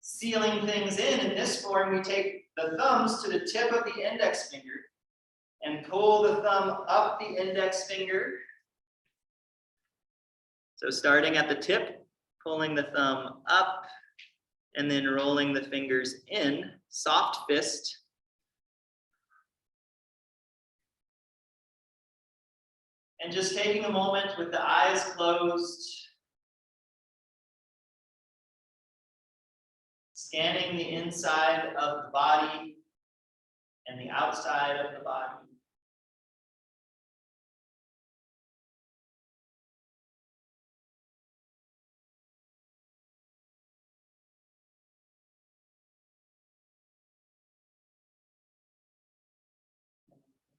Sealing things in this form, we take the thumbs to the tip of the index finger and pull the thumb up the index finger. So starting at the tip, pulling the thumb up, and then rolling the fingers in, soft fist. And just taking a moment with the eyes closed, scanning the inside of the body and the outside of the body.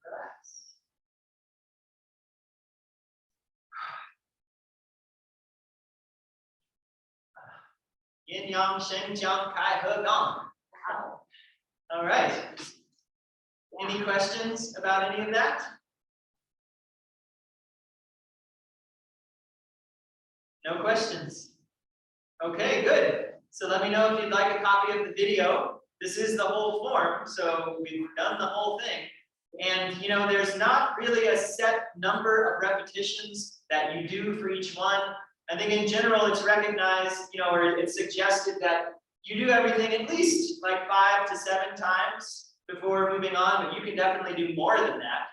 Relax. Yin Yang Sheng Jiang Kai He Gong. All right. Any questions about any of that? No questions. Okay, good. So let me know if you'd like a copy of the video. This is the whole form, so we've done the whole thing. And you know, there's not really a set number of repetitions that you do for each one. I think in general it's recognized, you know, or it's suggested that you do everything at least like 5 to 7 times before moving on, but you can definitely do more than that.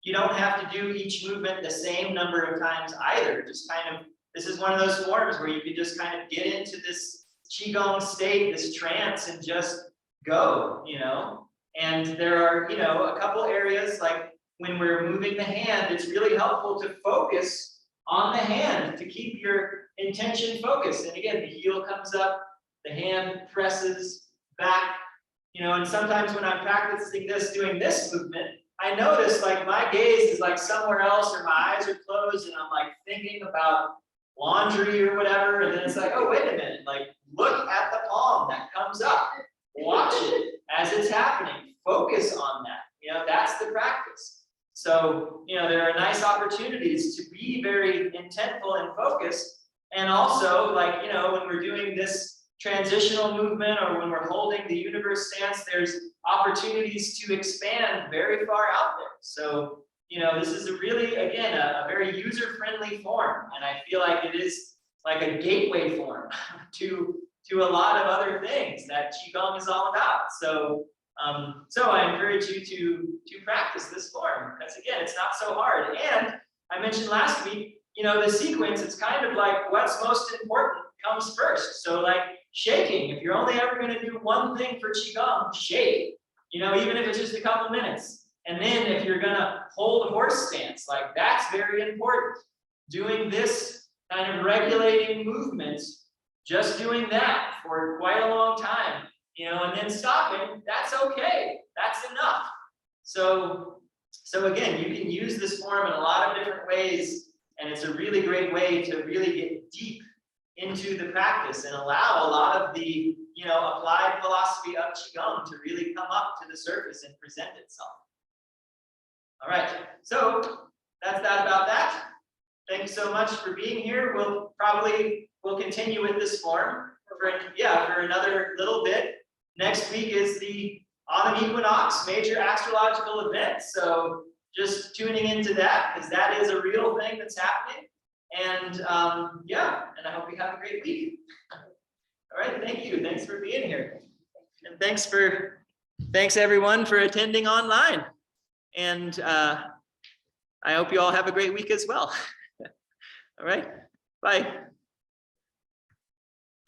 You don't have to do each movement the same number of times either. Just kind of, this is one of those forms where you can just kind of get into this Qigong state, this trance, and just go, you know. And there are, you know, a couple areas like when we're moving the hand, it's really helpful to focus on the hand to keep your intention focused. And again, the heel comes up, the hand presses back, you know, and sometimes when I'm practicing this, doing this movement, I notice like my gaze is like somewhere else or my eyes are closed and I'm like thinking about laundry or whatever. And then it's like, oh, wait a minute, like look at the palm that comes up, watch it as it's happening, focus on that, you know, that's the practice. So, you know, there are nice opportunities to be very intentful and focused. And also, like, you know, when we're doing this transitional movement or when we're holding the universe stance, there's opportunities to expand very far out there. So, you know, this is a really, again, a very user-friendly form. And I feel like it is like a gateway form to a lot of other things that Qigong is all about. So so I encourage you to practice this form, because again, it's not so hard. And I mentioned last week, you know, the sequence, it's kind of like what's most important comes first. So like shaking, if you're only ever going to do one thing for Qigong, shake, you know, even if it's just a couple minutes. And then if you're going to hold a horse stance, like that's very important. Doing this kind of regulating movements, just doing that for quite a long time, you know, and then stopping, that's okay. That's enough. So again, you can use this form in a lot of different ways, and it's a really great way to really get deep into the practice and allow a lot of the, you know, applied philosophy of Qigong to really come up to the surface and present itself. All right, so that's that about that. Thank you so much for being here. We'll continue with this form for another little bit. Next week is the autumn equinox, major astrological event. So just tuning into that, because that is a real thing that's happening. And and I hope you have a great week. All right, thank you. Thanks for being here. And thanks everyone for attending online. And I hope you all have a great week as well. All right, bye.